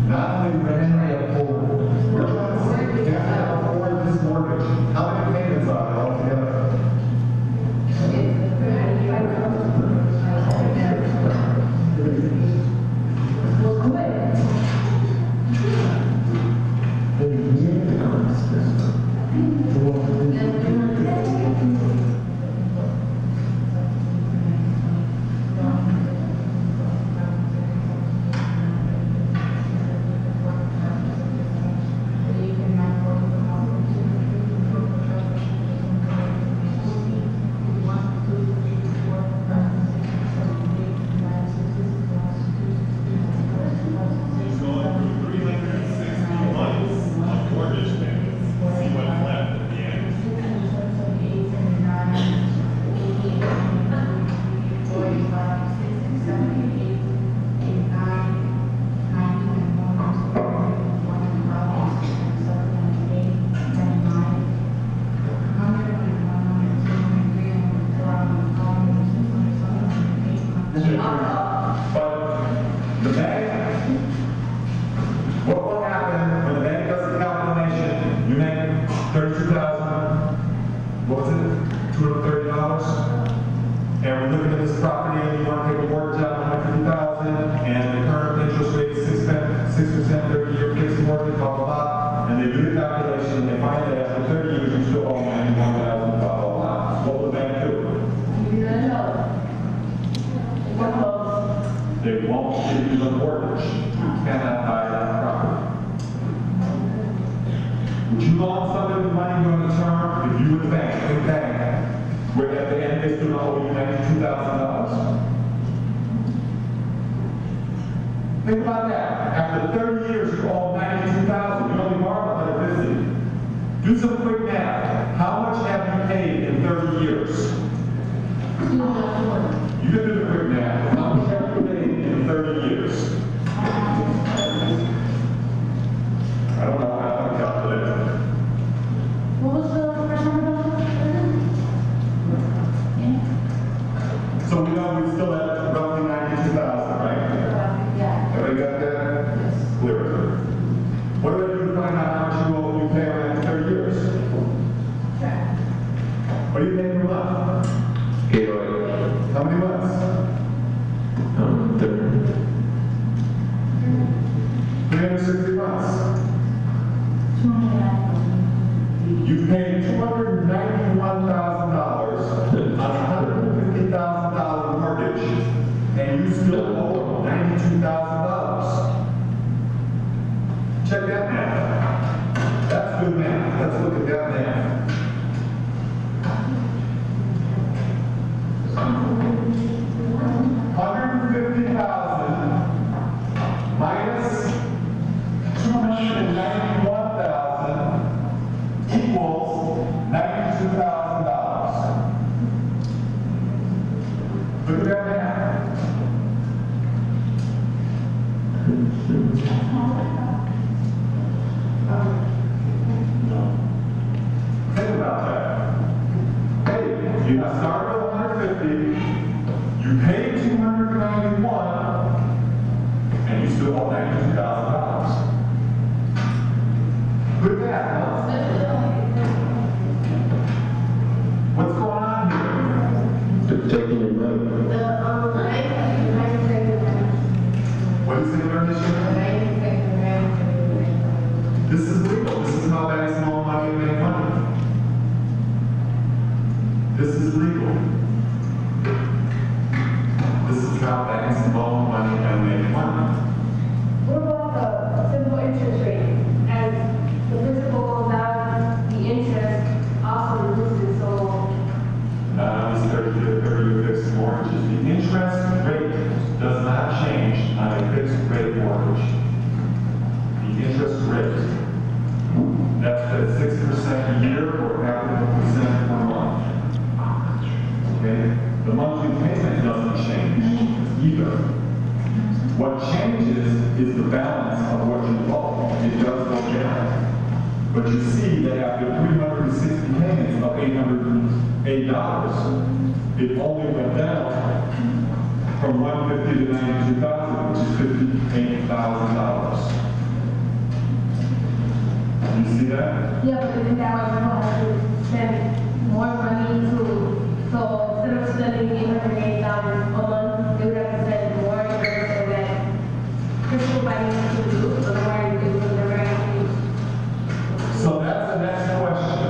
Not only rent, we're trying to say we have to afford this mortgage. How many payments are there altogether? He's going through 360 months of mortgage payments. See what's left at the end. But the bank, what will happen when the bank does the calculation? You make 32,000, what was it, $230? And we're looking at this property and you want to take a mortgage out of 150,000 and the current interest rate is 6%, 30-year fixed mortgage, blah, blah, blah. And they do the calculation and they find that after 30 years you still owe 91,000, blah, blah, blah. What will the bank do? They won't give you the mortgage. You cannot buy that property. Would you loan somebody money during the term if you were the bank, where at the end they still owe you $92,000? Think about that. After 30 years, you owe $92,000. You only borrowed $150,000. Do some quick math. How much have you paid in 30 years? You can do the quick math. How much have you paid in 30 years? I don't know how to calculate it. What was the first number? So we know we still have roughly 92,000, right? 360 months. You paid $291,000 on a $150,000 mortgage, and you still owe $92,000. Check that math. That's good math. Let's look at that math. $150,000 minus $291,000 equals $92,000. Look at that math. Think about that. Hey, you started with 150, you paid 291, and you still owe $92,000. Good math, huh? What's going on here? Taking your money. What is the issue? This is legal. This is how banks loan money and make money. This is legal. This is how banks loan money and make money. What about the simple interest rate? As the principal goes down, the interest also reduces, so Not only 30-year fixed mortgages, the interest rate does not change on a fixed rate mortgage. The interest rate, that's at 6% a year or 0.5% per month. Okay? The monthly payment doesn't change either. What changes is the balance of what you owe. It does go down. But you see that after 360 payments of $808, it only went down from $150 to $92,000, which is $58,000. You see that? yeah, but then that way you have to spend more money to, so instead of spending $808 a month, they would have to spend more in order so that principal money to do, so the more you do, the more you do. So that's the next question.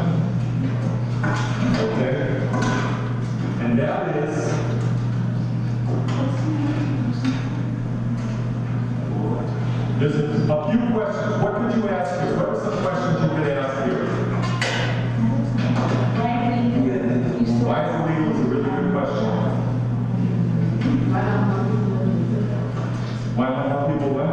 Okay? And that is, there's a few questions. What could you ask here? What are some questions you could ask here? Why is illegal is a really good question. Why don't more people win?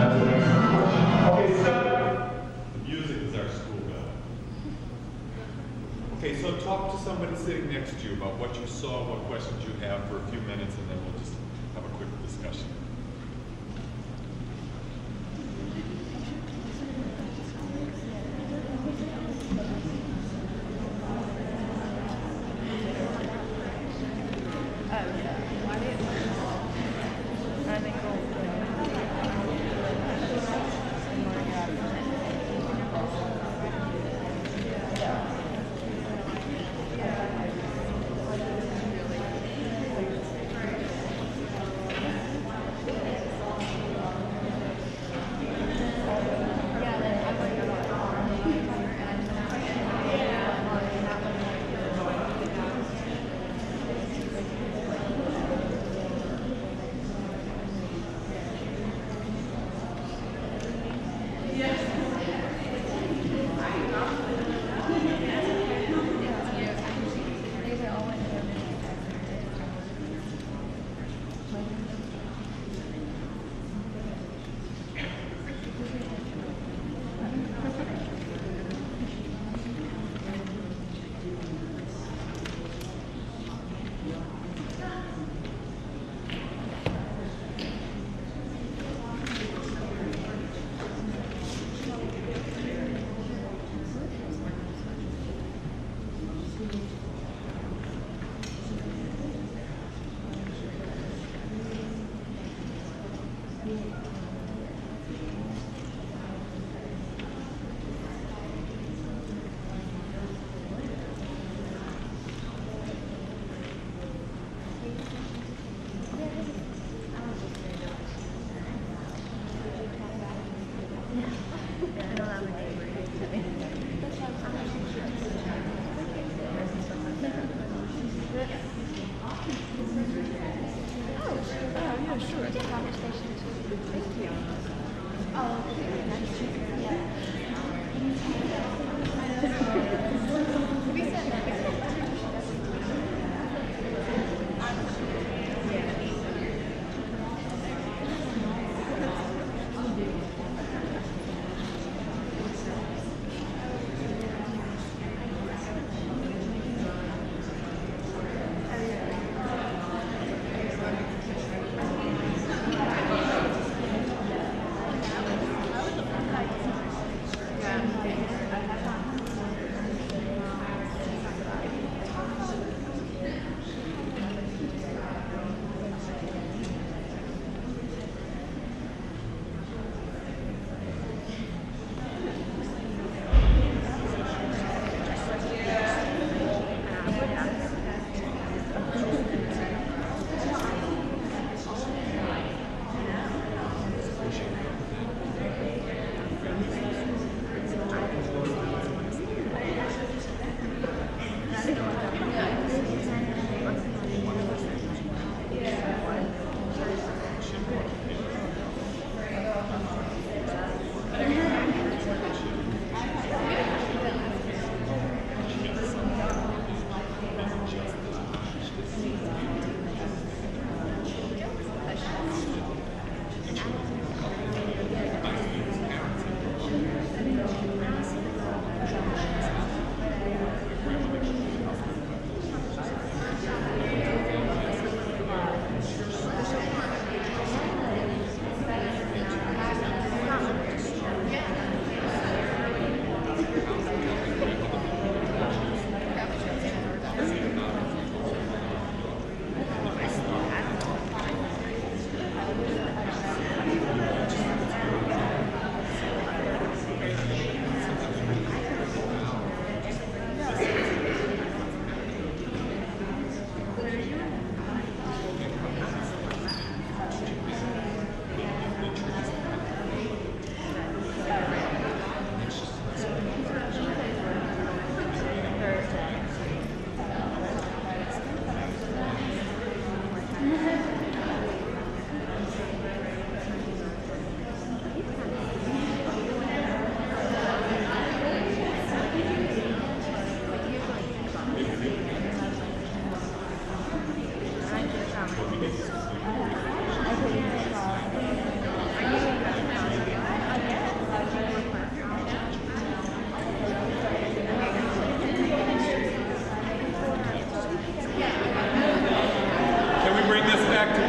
That's an excellent question. Okay, stop. The music is our school bell. Okay, so talk to somebody sitting next to you about what you saw, what questions you have for a few minutes, and then we'll just have a quick discussion. sure. It's a conversation too. Oh, that's true. Yeah. We said that.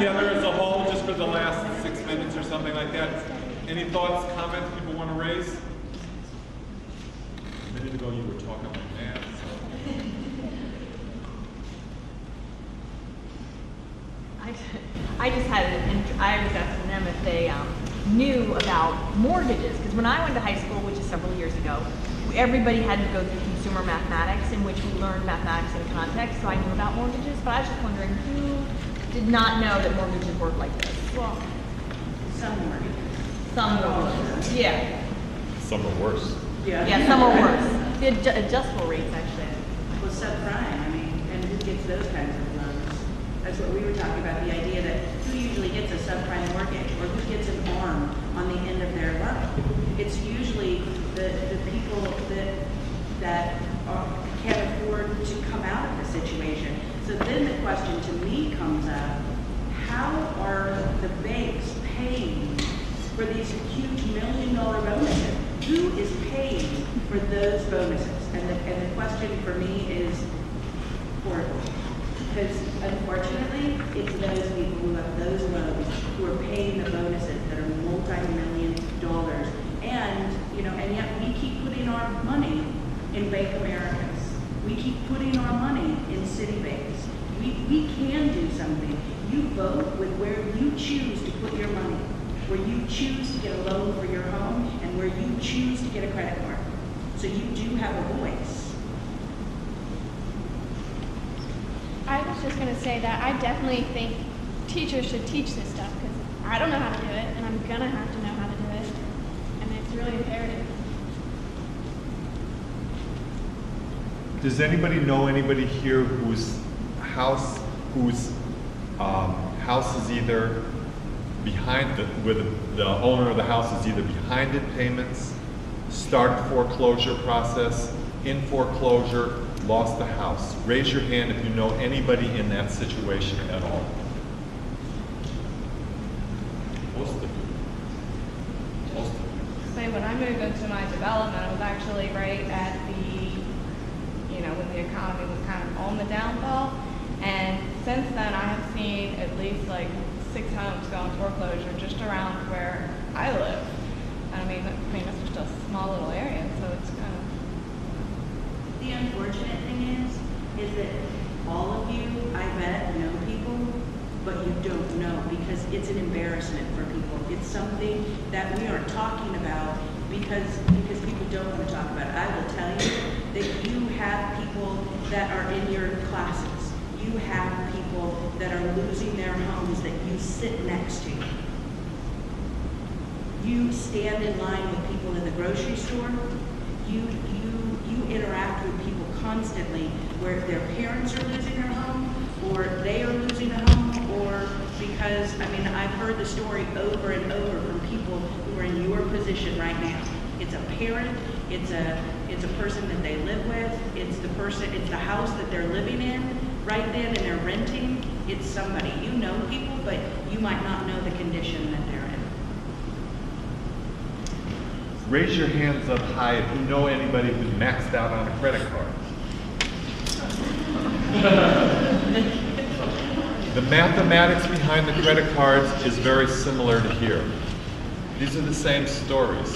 together as a whole, just for the last 6 minutes or something like that? Any thoughts, comments people want to raise? A minute ago you were talking like that, so. I just had I was asking them if they knew about mortgages, because when I went to high school, which is several years ago, everybody had to go through consumer mathematics, in which we learned mathematics in context, so I knew about mortgages, but I was just wondering who did not know that mortgages work like this? Well, some mortgages. Some mortgages, yeah. Some are worse. Yeah, some are worse. The adjustable rates, actually. Well, subprime, I mean, and who gets those kinds of loans? That's what we were talking about, the idea that who usually gets a subprime mortgage, or who gets an arm on the end of their loan. It's usually the people that can't afford to come out of the situation. So then the question to me comes up, how are the banks paying for these huge $1 million bonuses? Who is paying for those bonuses? And the question for me is horrible. Because unfortunately, it's those people who have those loans who are paying the bonuses that are multi-million dollars. And, and yet we keep putting our money in Bank Americas. We keep putting our money in Citibanks. We can do something. You vote with where you choose to put your money, where you choose to get a loan for your home, and where you choose to get a credit card. So you do have a voice. I was just going to say that I definitely think teachers should teach this stuff, because I don't know how to do it, and I'm going to have to know how to do it, and it's really imperative. Does anybody know anybody here whose house is either behind where the owner of the house is either behind in payments, started foreclosure process, in foreclosure, lost the house. Raise your hand if you know anybody in that situation at all. Most of you. Most of you. Say when I moved into my development, it was actually right at the, when the economy was kind of on the downfall. And since then, I have seen at least like 6 homes go in foreclosure just around where I live. I mean, it's just a small little area, so it's kind of. The unfortunate thing is that all of you, I bet, know people, but you don't know because it's an embarrassment for people. It's something that we aren't talking about because people don't want to talk about it. I will tell you that you have people that are in your classes. You have people that are losing their homes that you sit next to. You stand in line with people in the grocery store. You interact with people constantly where their parents are losing their home or they are losing a home or because, I've heard the story over and over from people who are in your position right now. It's a parent, it's a person that they live with, it's the house that they're living in right then and they're renting. It's somebody. You know people, but you might not know the condition that they're in. Raise your hands up high if you know anybody who's maxed out on a credit card. The mathematics behind the credit cards is very similar to here. These are the same stories.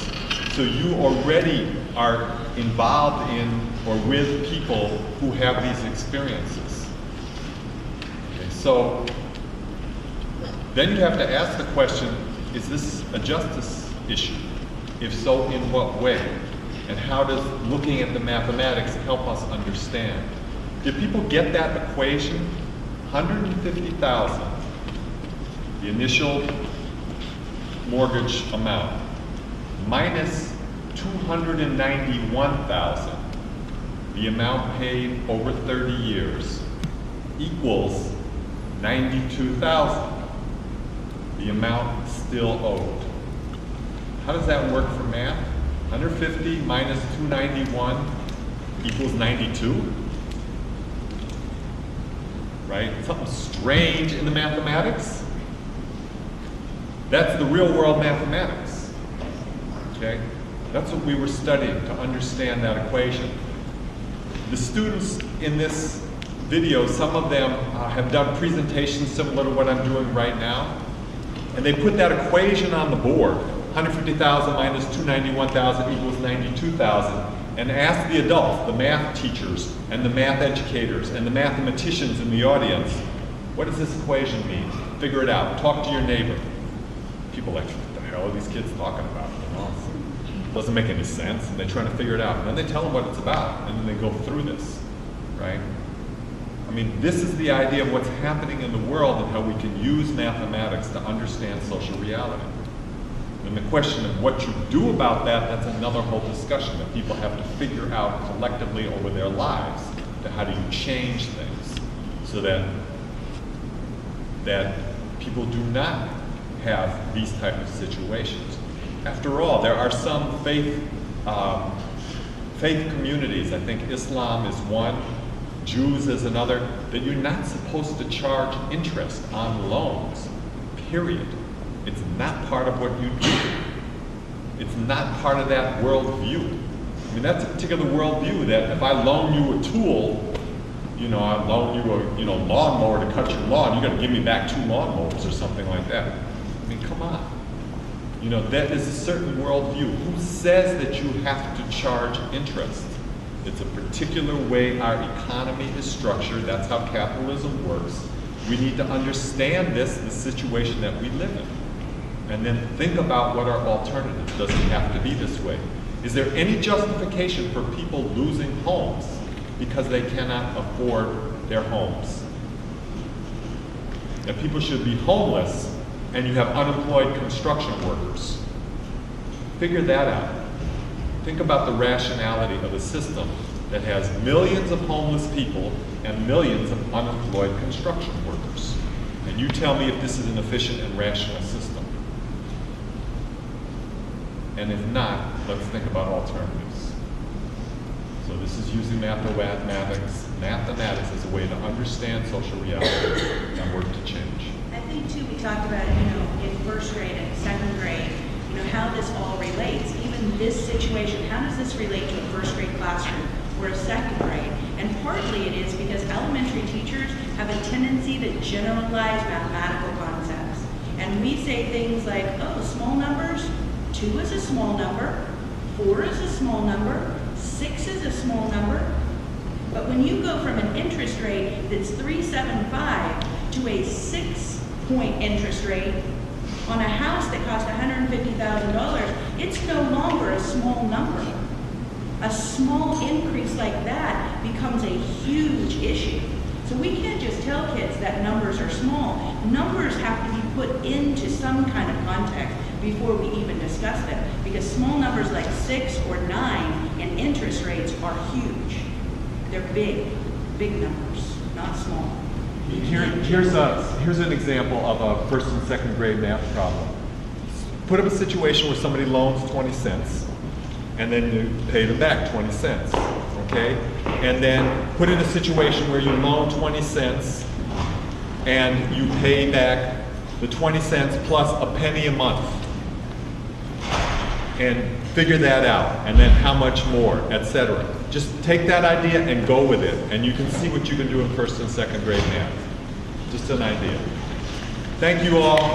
So you already are involved in or with people who have these experiences. Okay, so then you have to ask the question, is this a justice issue? If so, in what way? And how does looking at the mathematics help us understand? Did people get that equation? 150,000, the initial mortgage amount, minus 291,000, the amount paid over 30 years, equals 92,000, the amount still owed. How does that work for math? 150 minus 291 equals 92? Right? Something strange in the mathematics? That's the real world mathematics. Okay? That's what we were studying to understand that equation. The students in this video, some of them have done presentations similar to what I'm doing right now, and they put that equation on the board. 150,000 minus 291,000 equals 92,000. And ask the adults, the math teachers, and the math educators, and the mathematicians in the audience, what does this equation mean? Figure it out. Talk to your neighbor. People are like, what the hell are these kids talking about? It doesn't make any sense. And they're trying to figure it out. And then they tell them what it's about, and then they go through this, right? This is the idea of what's happening in the world and how we can use mathematics to understand social reality. And the question of what you do about that, that's another whole discussion that people have to figure out collectively over their lives. To how do you change things so that people do not have these type of situations. After all, there are some faith communities, I think Islam is one, Jews is another, that you're not supposed to charge interest on loans, period. It's not part of what you do. It's not part of that worldview. That's a particular worldview that if I loan you a tool, I loan you a lawnmower to cut your lawn, you got to give me back 2 lawnmowers or something like that. Come on. That is a certain worldview. Who says that you have to charge interest? It's a particular way our economy is structured. That's how capitalism works. We need to understand the situation that we live in. And then think about what our alternative. Does it have to be this way? Is there any justification for people losing homes because they cannot afford their homes? That people should be homeless and you have unemployed construction workers. Figure that out. Think about the rationality of a system that has millions of homeless people and millions of unemployed construction workers. And you tell me if this is an efficient and rational system. And if not, let's think about alternatives. So this is using mathematics as a way to understand social reality and work to change. I think too, we talked about, in first grade and second grade, how this all relates. Even this situation, how does this relate to a first grade classroom or a second grade? And partly it is because elementary teachers have a tendency to generalize mathematical concepts. And we say things like, oh, small numbers, 2 is a small number, 4 is a small number, 6 is a small number. But when you go from an interest rate that's 3.75 to a 6-point interest rate on a house that cost $150,000, it's no longer a small number. A small increase like that becomes a huge issue. So we can't just tell kids that numbers are small. Numbers have to be put into some kind of context before we even discuss them, because small numbers like 6 or 9 in interest rates are huge. They're big numbers, not small. Here's an example of a first and second grade math problem. Put up a situation where somebody loans 20 cents, and then you pay them back 20 cents, okay? And then put in a situation where you loan 20 cents, and you pay back the 20 cents plus a penny a month. And figure that out, and then how much more, etc. Just take that idea and go with it, and you can see what you can do in first and second grade math. Just an idea. Thank you all.